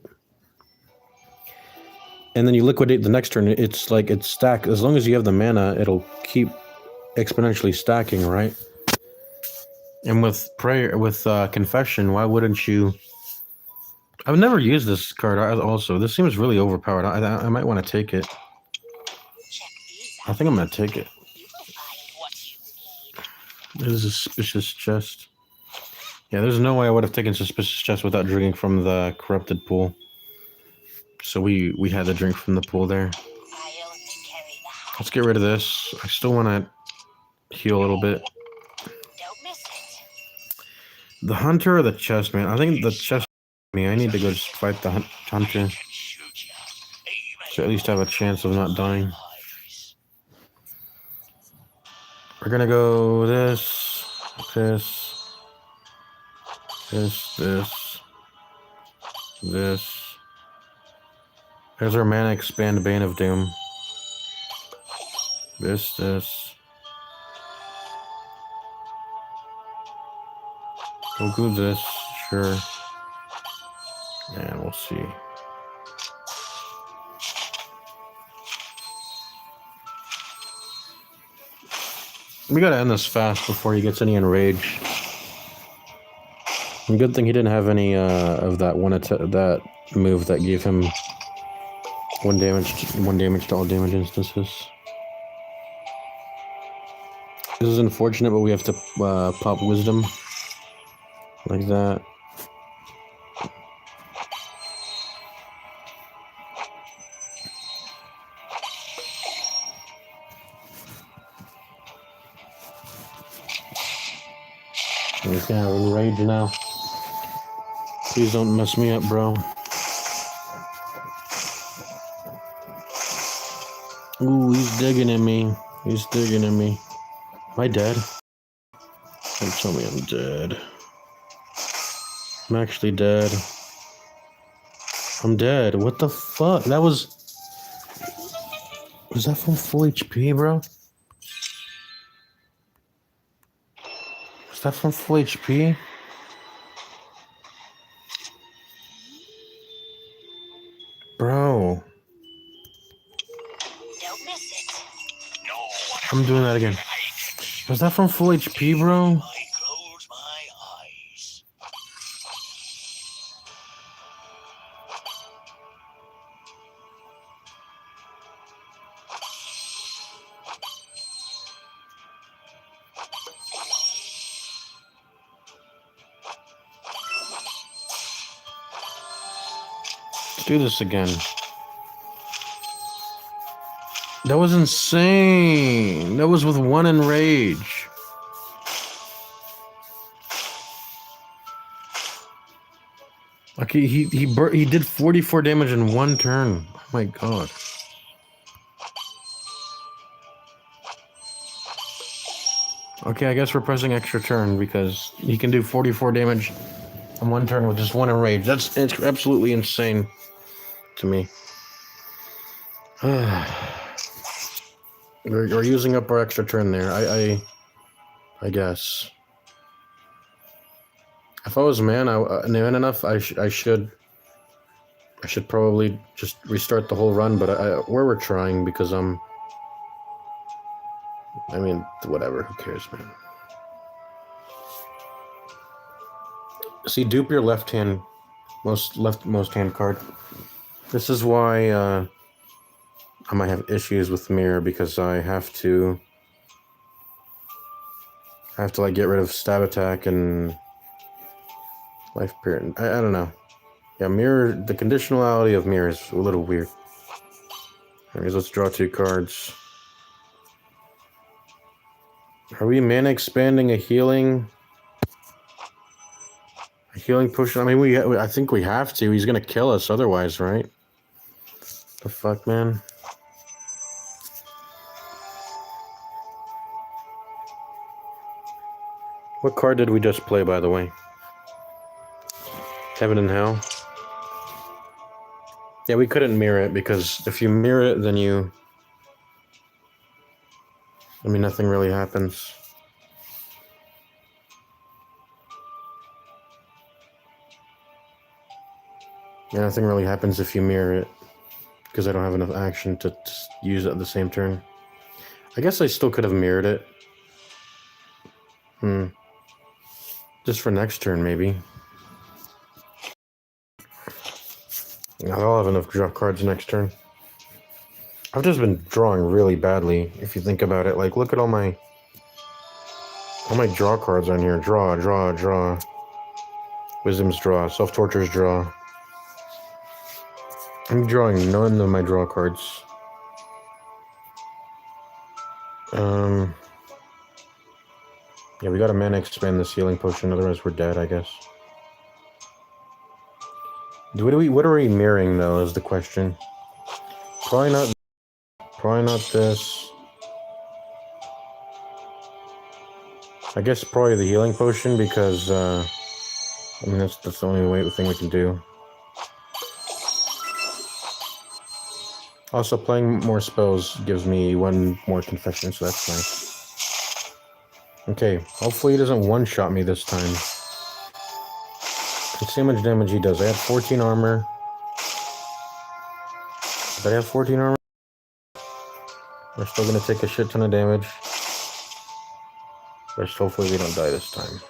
S1: and then you liquidate the next turn, it's like it's stacked. As long as you have the mana, it'll keep exponentially stacking, right? And with prayer, with confession, why wouldn't you? I've never used this card. Also, this seems really overpowered. I might want to take it.
S2: Check these
S1: I
S2: out.
S1: think I'm gonna take it.
S2: You will find what you need.
S1: This is a suspicious chest. Yeah, there's no way I would have taken suspicious chest without drinking from the corrupted pool. So we had to drink from the pool there.
S2: I only carry the high.
S1: Let's get rid of this. I still want to heal a little bit.
S2: Don't miss it.
S1: The hunter or the chest, man? I think the chest. Me, I need to go just fight the hunter to at least have a chance of not dying. We're gonna go this. There's our mana expand Bane of Doom. This. We'll do this, sure. And we'll see. We gotta end this fast before he gets any enrage. And good thing he didn't have any of that that move that gave him one damage to all damage instances. This is unfortunate, but we have to pop wisdom like that. He's gonna have enrage now. Please don't mess me up, bro. Ooh, he's digging at me. Am I dead? Don't tell me I'm dead. I'm actually dead. I'm dead. What the fuck? Was that from full HP, bro? Was that from full HP? Bro.
S2: Don't miss it. No.
S1: I'm doing that again. Was that from full HP, bro?
S2: I close my eyes.
S1: Let's do this again. That was insane. That was with one enrage. Like he did 44 damage in one turn. Oh my god. Okay, I guess we're pressing extra turn because he can do 44 damage in one turn with just one enrage. It's absolutely insane to me. We're using up our extra turn there. I guess. If I was man enough, I should probably just restart the whole run. But we're trying because I mean, whatever. Who cares, man? See, dupe your left hand, most hand card. This is why I might have issues with mirror because I have to like get rid of stab attack and life period. I don't know. Yeah, mirror. The conditionality of mirror is a little weird. Anyways, let's draw 2 cards. Are we mana expanding a healing? Healing potion. I mean, I think we have to. He's gonna kill us otherwise, right? The fuck, man. What card did we just play, by the way? Heaven and Hell. Yeah, we couldn't mirror it because if you mirror it, then you... I mean, nothing really happens. Yeah, nothing really happens if you mirror it because I don't have enough action to use it at the same turn. I guess I still could have mirrored it. Just for next turn, maybe. I'll have enough draw cards next turn. I've just been drawing really badly, if you think about it. Like, look at all my draw cards on here. Draw, draw, draw. Wisdom's draw. Self-torture's draw. I'm drawing none of my draw cards. Yeah, we gotta mana expand this healing potion, otherwise we're dead, I guess. What are we mirroring, though, is the question. Probably not this. I guess probably the healing potion, because, I mean, that's the only thing we can do. Also, playing more spells gives me one more confession, so that's nice. Okay, hopefully he doesn't one-shot me this time. Let's see how much damage he does. I have 14 armor. Did I have 14 armor? We're still gonna take a shit ton of damage. But hopefully we don't die this time.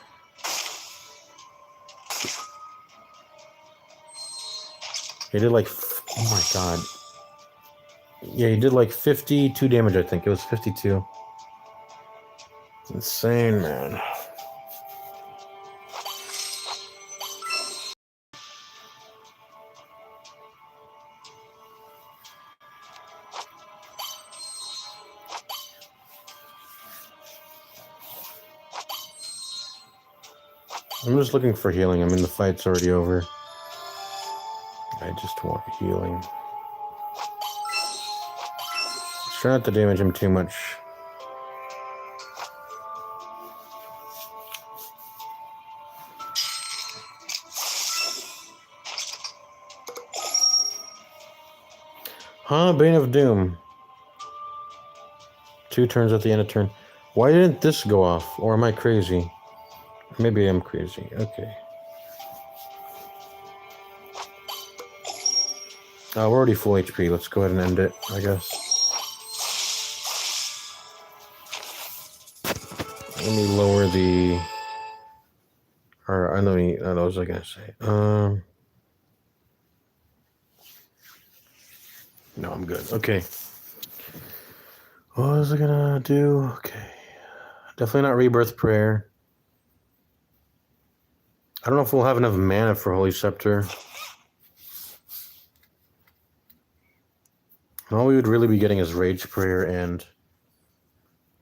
S1: He did like... Oh my god. Yeah, he did like 52 damage, I think. It was 52. It's insane, man. I'm just looking for healing. I mean, the fight's already over. I just want healing. Try not to damage him too much. Huh? Bane of Doom. 2 turns at the end of turn. Why didn't this go off? Or am I crazy? Maybe I'm crazy. Okay. We're already full HP. Let's go ahead and end it, I guess. Let me lower the... Or, I know what was I going to say? No, I'm good. Okay. What was I going to do? Okay. Definitely not Rebirth Prayer. I don't know if we'll have enough mana for Holy Scepter. All we would really be getting is Rage Prayer and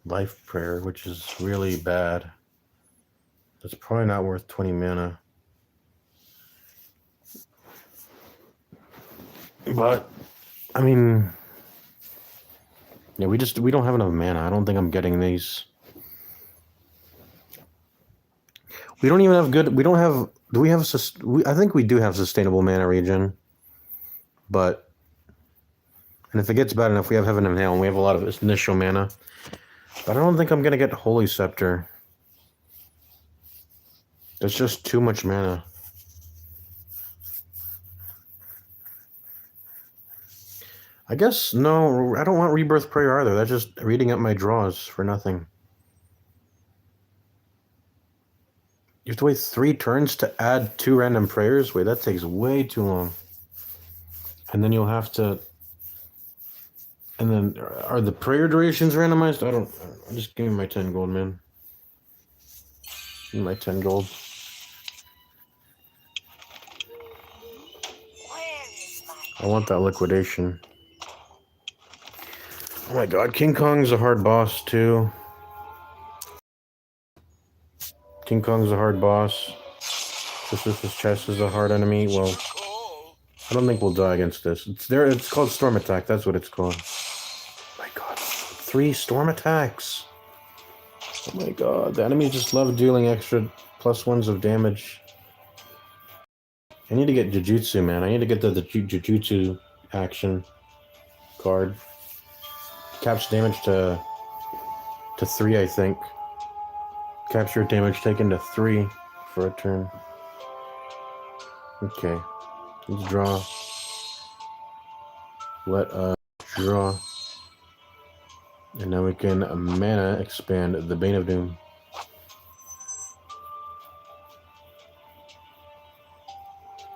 S1: Life Prayer, which is really bad. It's probably not worth 20 mana. But, I mean... Yeah, we don't have enough mana. I don't think I'm getting these. We don't even have good... We don't have... Do we have... I think we do have sustainable mana regen. But... And if it gets bad enough, we have Heaven and Hell, and we have a lot of initial mana. But I don't think I'm going to get Holy Scepter. There's just too much mana. I guess, no, I don't want Rebirth Prayer either. That's just reading up my draws for nothing. You have to wait 3 turns to add 2 random prayers? Wait, that takes way too long. And then you'll have to... And then, are the prayer durations randomized? I don't... Just give me my 10 gold, man. Give me my 10 gold. I want that liquidation. Oh my god, King Kong's a hard boss, too. King Kong's a hard boss. This chest is a hard enemy. Well, I don't think we'll die against this. It's there. It's called Storm Attack. That's what it's called. Oh my god. 3 storm attacks. Oh my god. The enemies just love dealing extra +1s of damage. I need to get Jujutsu, man. I need to get the Jujutsu action card. Caps damage to 3, I think. Capture damage taken to 3 for a turn. Okay. Let's draw. Let us draw. And now we can mana expand the Bane of Doom.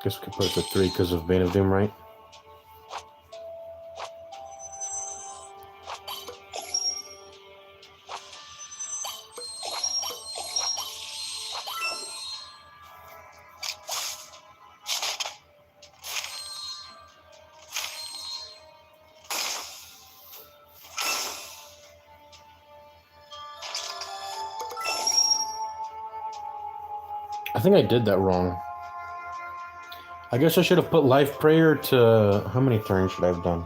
S1: Guess we can put it to 3 because of Bane of Doom, right? I think I did that wrong. I guess I should have put Life Prayer to... How many turns should I have done?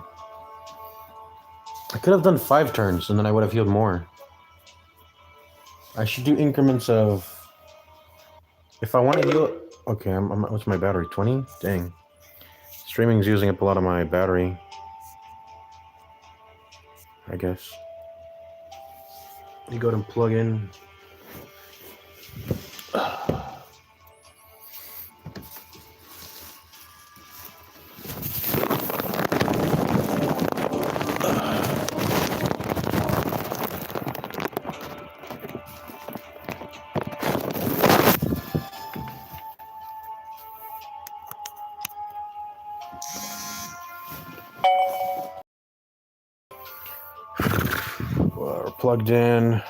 S1: I could have done 5 turns, and then I would have healed more. I should do increments of... If I want to heal... Okay, what's my battery? 20? Dang. Streaming's using up a lot of my battery. I guess. You go and plug in... We're plugged in.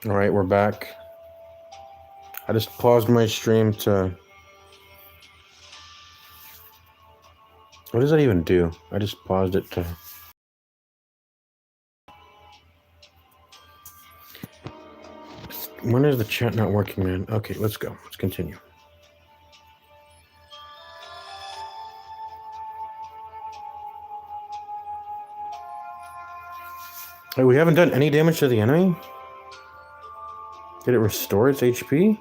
S1: All right, we're back. I just paused my stream to... What does that even do? I just paused it to... When is the chat not working, man? Okay, let's go. Let's continue. Hey, we haven't done any damage to the enemy? Did it restore its HP?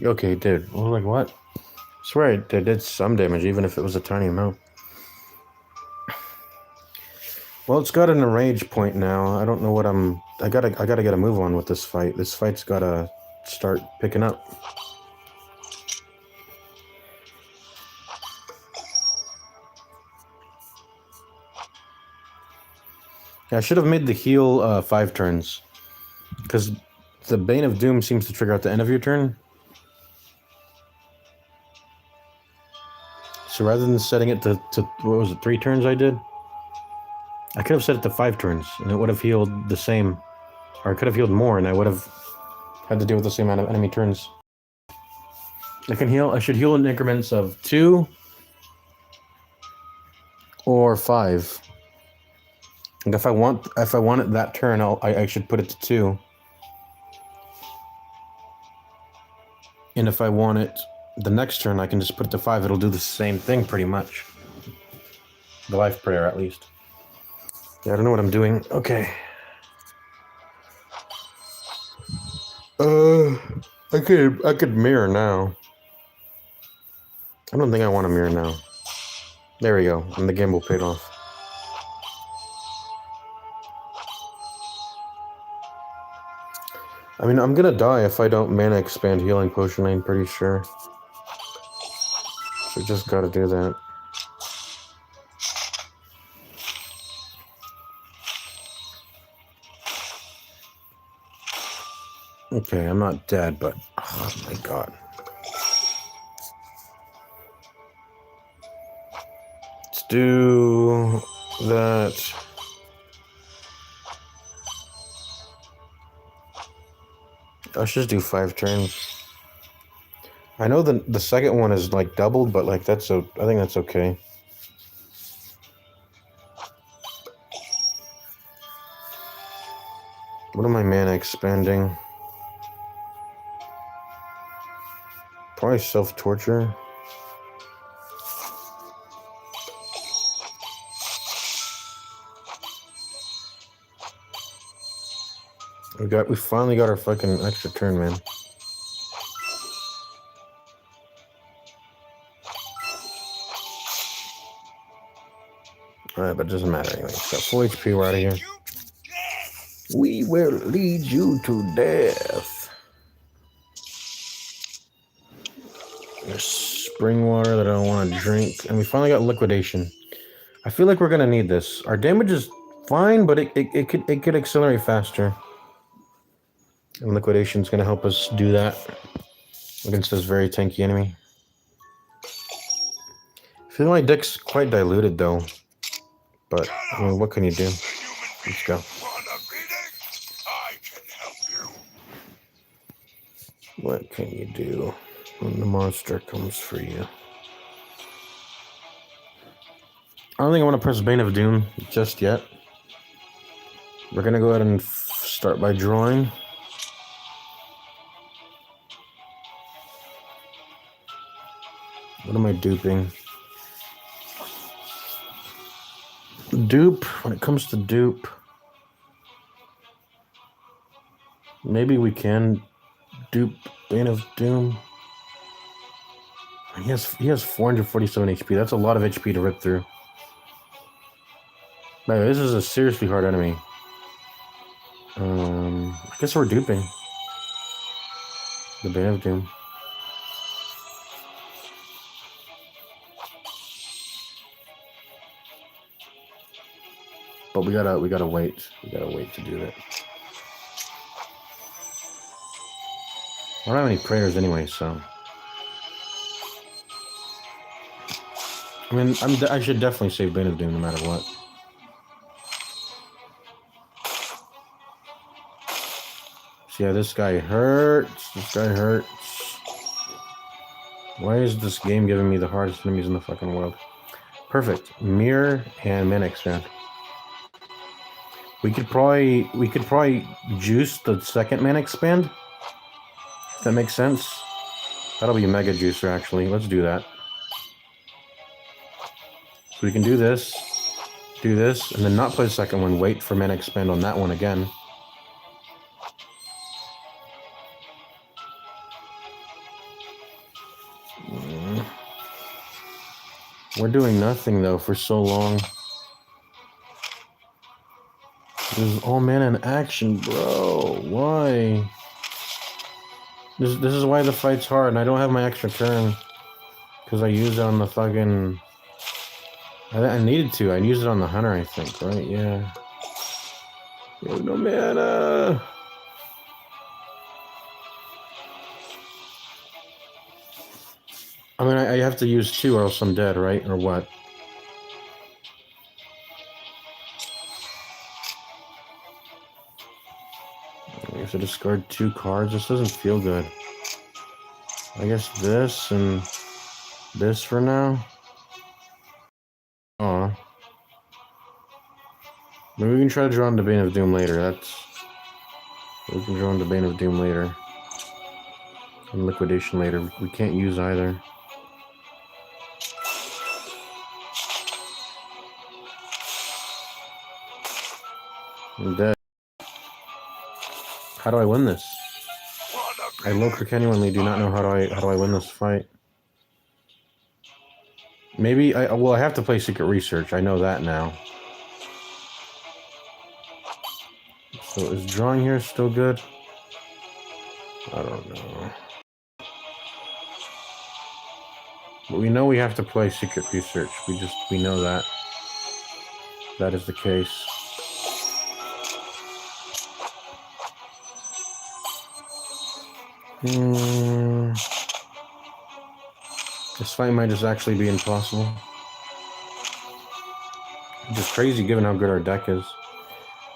S1: Okay, it did. I was like, what? I swear it did some damage, even if it was a tiny amount. Well, it's got an enrage point now. I don't know what I gotta get a move on with this fight. This fight's gotta start picking up. Yeah, I should have made the heal 5 turns. Because the Bane of Doom seems to trigger at the end of your turn. So rather than setting it to what was it, 3 turns I did? I could have set it to 5 turns, and it would have healed the same. Or I could have healed more, and I would have had to deal with the same amount of enemy turns. I should heal in increments of 2 or 5. And if I want it that turn, I should put it to 2. And if I want it the next turn, I can just put it to 5. It'll do the same thing pretty much. The Life Prayer, at least. Yeah, I don't know what I'm doing. Okay. I could mirror now. I don't think I want to mirror now. There we go. And the gamble paid off. I mean, I'm gonna die if I don't mana expand healing potion, I'm pretty sure. So just gotta do that. Okay, I'm not dead, but oh my god. Let's do that. I should just do 5 turns. I know the second one is like doubled, but like I think that's okay. What am I mana expanding? Probably self-torture. We finally got our fucking extra turn, man. Alright, but it doesn't matter anyway. It's got full HP, we're out of here. We will lead you to death. There's spring water that I don't want to drink. And we finally got liquidation. I feel like we're gonna need this. Our damage is fine, but it could accelerate faster. And liquidation's gonna help us do that against this very tanky enemy. I feel my deck's quite diluted though. But I mean, what can you do? Let's go. What can you do when the monster comes for you? I don't think I want to press Bane of Doom just yet. We're going to go ahead and start by drawing. What am I duping? Dupe, when it comes to dupe, maybe we can dupe Bane of Doom. He has 447 HP. That's a lot of HP to rip through. By the way, this is a seriously hard enemy. I guess we're duping the Bane of Doom. But we gotta wait. We gotta wait to do that. I don't have any prayers anyway, so. I mean, I should definitely save Bane of Doom no matter what. So yeah, this guy hurts. Why is this game giving me the hardest enemies in the fucking world? Perfect. Mirror and mana expand. We could probably juice the second mana expand. If that makes sense. That'll be a mega juicer actually. Let's do that. So we can do this, and then not play the second one, wait for mana expand on that one again. We're doing nothing though for so long. This is all mana in action, bro. Why? This is why the fight's hard, and I don't have my extra turn. Because I used it on the fucking... I needed to. I used it on the hunter, I think, right? Yeah. There's no mana! I mean, I have to use 2 or else I'm dead, right? Or what? I have to discard 2 cards. This doesn't feel good. I guess this and this for now. Aw. Maybe we can try to draw into Bane of Doom later. We can draw into Bane of Doom later. And Liquidation later. We can't use either. I'm dead. How do I win this? I genuinely do not know how do I win this fight. Maybe I have to play Secret Research. I know that now. So is drawing here still good? I don't know. But we know we have to play Secret Research. We know that. That is the case. This fight might just actually be impossible. Which is crazy given how good our deck is.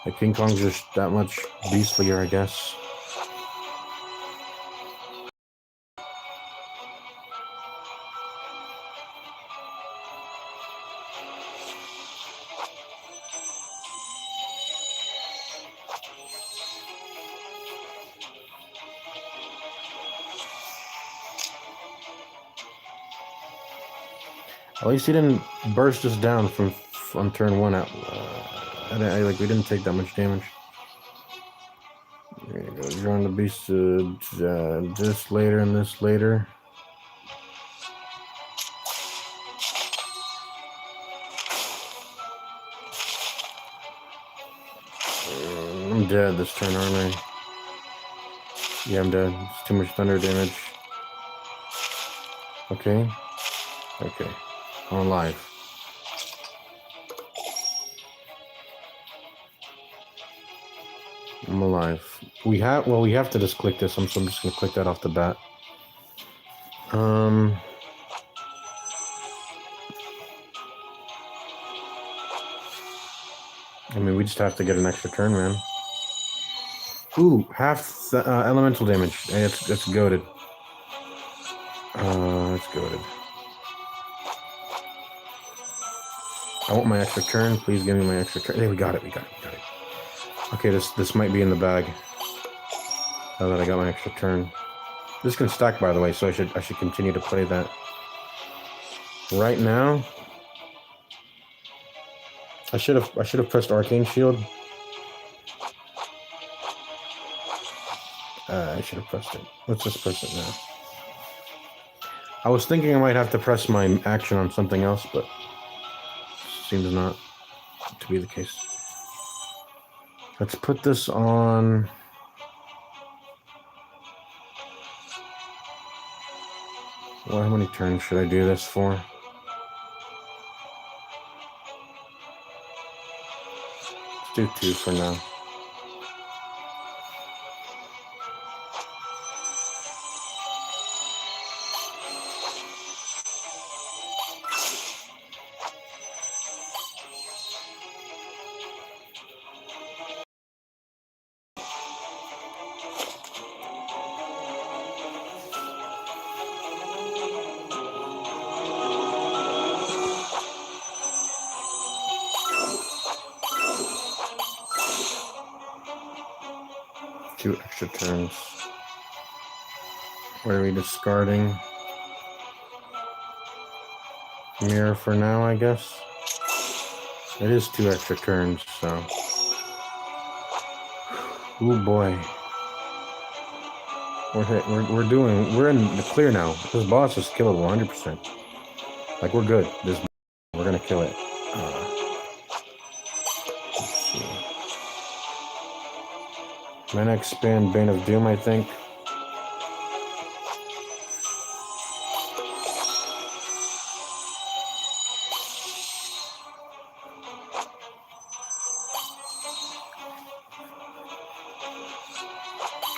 S1: Like King Kong's just that much beastlier, I guess. At least he didn't burst us down from on turn 1 out. Like we didn't take that much damage. There you go. Drawing the beast. This later and this later. I'm dead this turn, aren't I? Yeah, I'm dead. It's too much thunder damage. Okay. Okay. I'm alive. I'm alive. We have to just click this. So I'm just gonna click that off the bat. I mean, we just have to get an extra turn, man. Ooh, half elemental damage. Hey, it's goated. It's goated. I want my extra turn. Please give me my extra turn. Hey, we got it. We got it. Okay, this might be in the bag. Now that I got my extra turn. This can stack, by the way, so I should continue to play that. Right now, I should have pressed Arcane Shield. I should have pressed it. Let's just press it now. I was thinking I might have to press my action on something else, but seems not to be the case. Let's put this on. Well, how many turns should I do this for? Let's do 2 for now. Two extra turns. What are we discarding? Mirror for now, I guess. It is 2 extra turns, so. Oh boy. We're in the clear now. This boss is killable 100%. Like, we're good. We're gonna kill it. Let's see. Mana expand Bane of Doom, I think.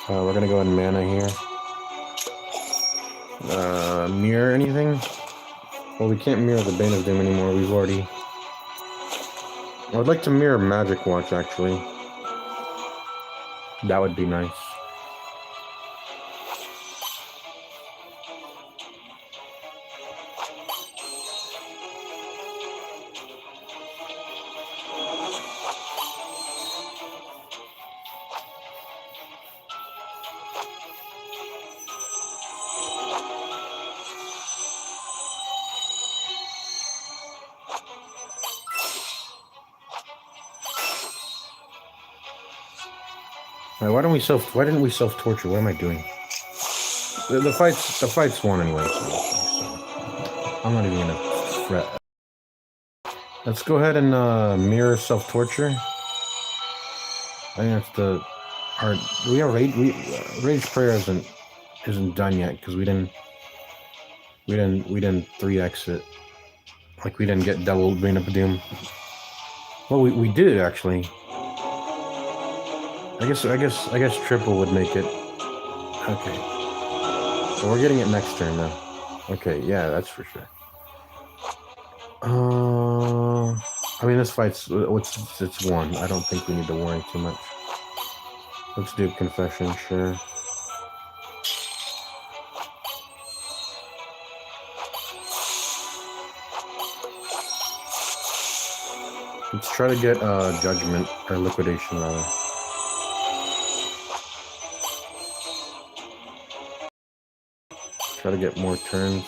S1: We're gonna go in mana here. Mirror anything? Well, we can't mirror the Bane of Doom anymore. We've already. I would like to mirror Magic Watch, actually. That would be nice. Why didn't we self-torture? What am I doing? The fight's won anyway, so I'm not even gonna fret. Let's go ahead and mirror self-torture. I think that's the our Rage Prayer isn't done yet because we didn't 3x it. Like, we didn't get double Bane of Doom. Well, we did actually. I guess triple would make it. Okay. So we're getting it next turn now. Okay, yeah, that's for sure. I mean, this fight's it's won. I don't think we need to worry too much. Let's do Confession, sure. Let's try to get Judgment or Liquidation rather. Try to get more turns.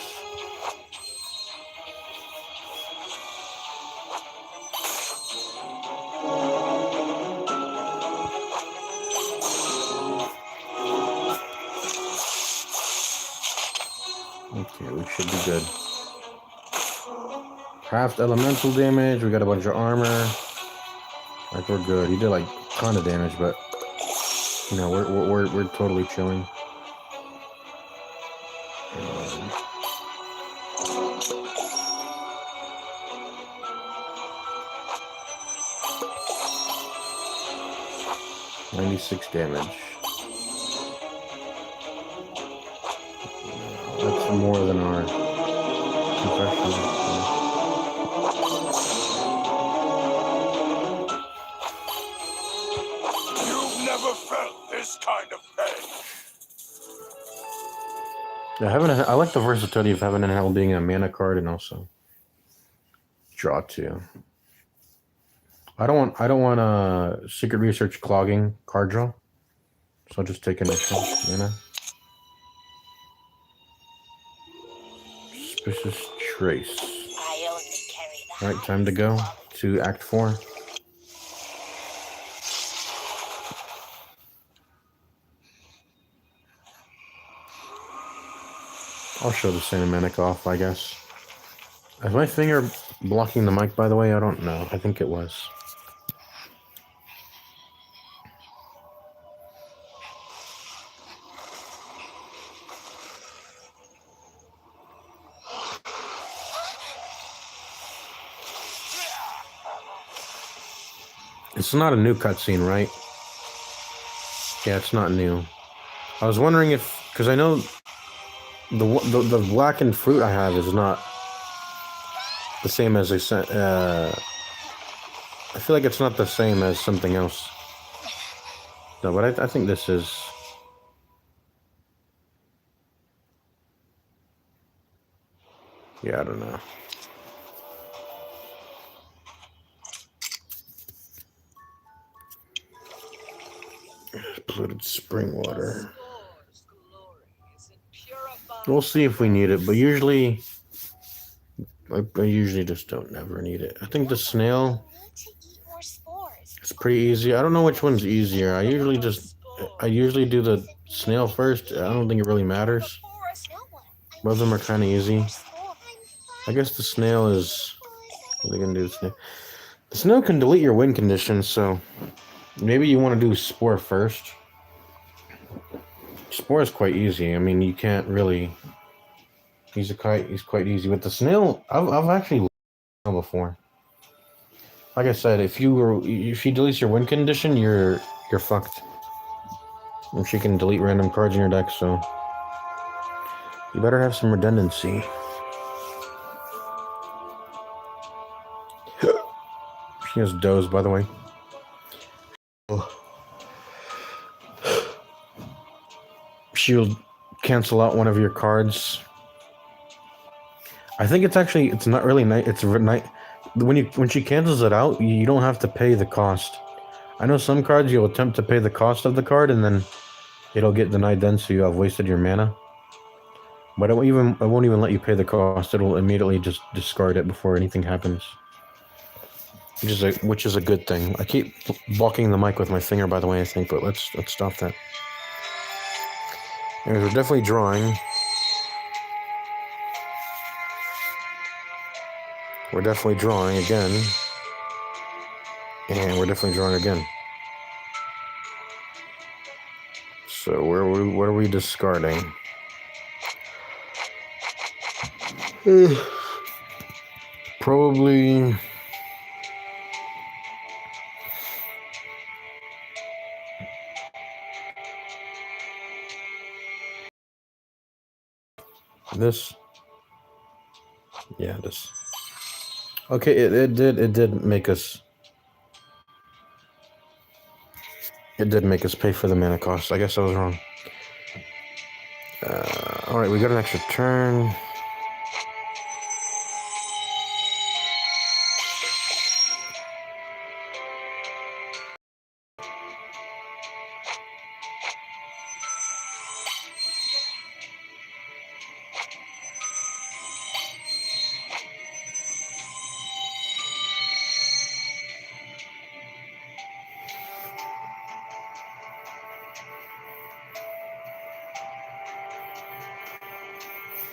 S1: should be good. Half elemental damage. We got a bunch of armor. Like we're good. He did like a ton of damage, but you know we're totally chilling. 96 damage. That's more than our confession.
S2: You've never felt this kind of pain.
S1: Yeah, I like the versatility of Heaven and Hell being a mana card and also draw 2. I don't want a Secret Research clogging card draw, so I'll just take an extra mana. Suspicious Trace.
S2: I only carry the
S1: All right, time to go to Act 4. I'll show the cinematic off, I guess. Is my finger blocking the mic, by the way? I don't know. I think it was. It's not a new cutscene, right? Yeah, it's not new. I was wondering if, because I know the blackened fruit I have is not the same as I feel like it's not the same as something else. No, but I think this is. Yeah, I don't know. Polluted spring water. We'll see if we need it, but usually, I usually just don't never need it. I think the snail. It's pretty easy. I don't know which one's easier. I usually do the snail first. I don't think it really matters. Both of them are kind of easy. I guess the snail is. What are they gonna do? The snail can delete your win condition, so maybe you want to do Spore first. Spore is quite easy. I mean, you can't really. He's quite easy. With the snail, I've actually before. Like I said, if she deletes your win condition, you're fucked. And she can delete random cards in your deck, so you better have some redundancy. She has doze, by the way. She'll cancel out one of your cards. I think it's not really night. It's night. When she cancels it out, you don't have to pay the cost. I know some cards you'll attempt to pay the cost of the card and then it'll get denied then, so you have wasted your mana. But it won't even let you pay the cost. It'll immediately just discard it before anything happens. Which is a good thing. I keep blocking the mic with my finger, by the way, I think, but let's stop that. Anyways, we're definitely drawing. We're definitely drawing again. And we're definitely drawing again. So what are we discarding? Probably this. Yeah, this. Okay, it did make us. It did make us pay for the mana cost. I guess I was wrong. All right, we got an extra turn.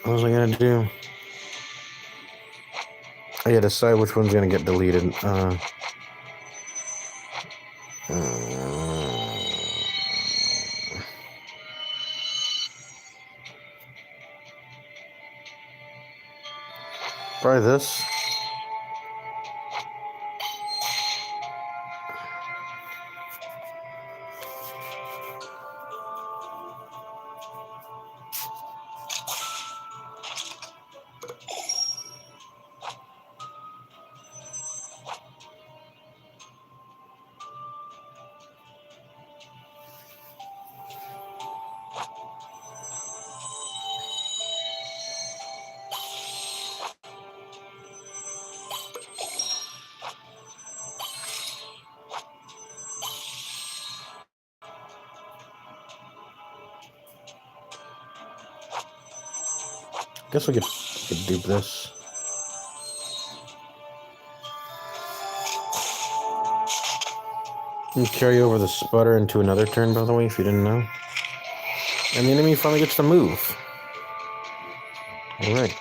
S1: What was I gonna do? Yeah, decide which one's gonna get deleted. Probably this. Guess we could dupe this. And carry over the sputter into another turn, by the way, if you didn't know. And the enemy finally gets to move. Alright.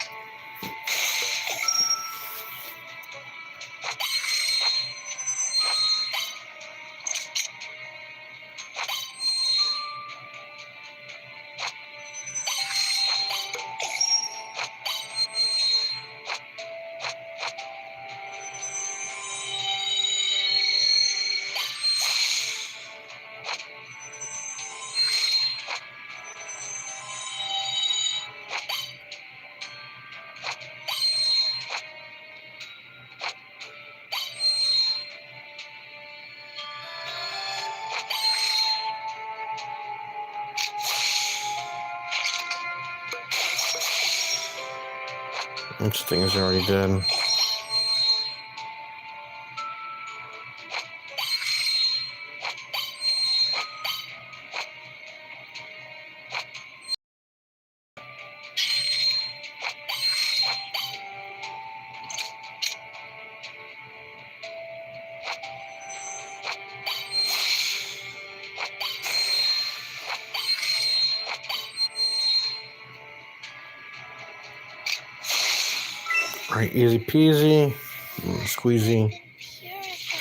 S1: This thing is already dead. Alright, easy peasy, squeezy.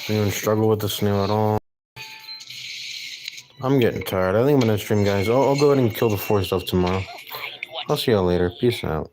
S1: Don't even struggle with the snail at all. I'm getting tired. I think I'm gonna stream, guys. I'll go ahead and kill the 4 stuff tomorrow. I'll see y'all later. Peace out.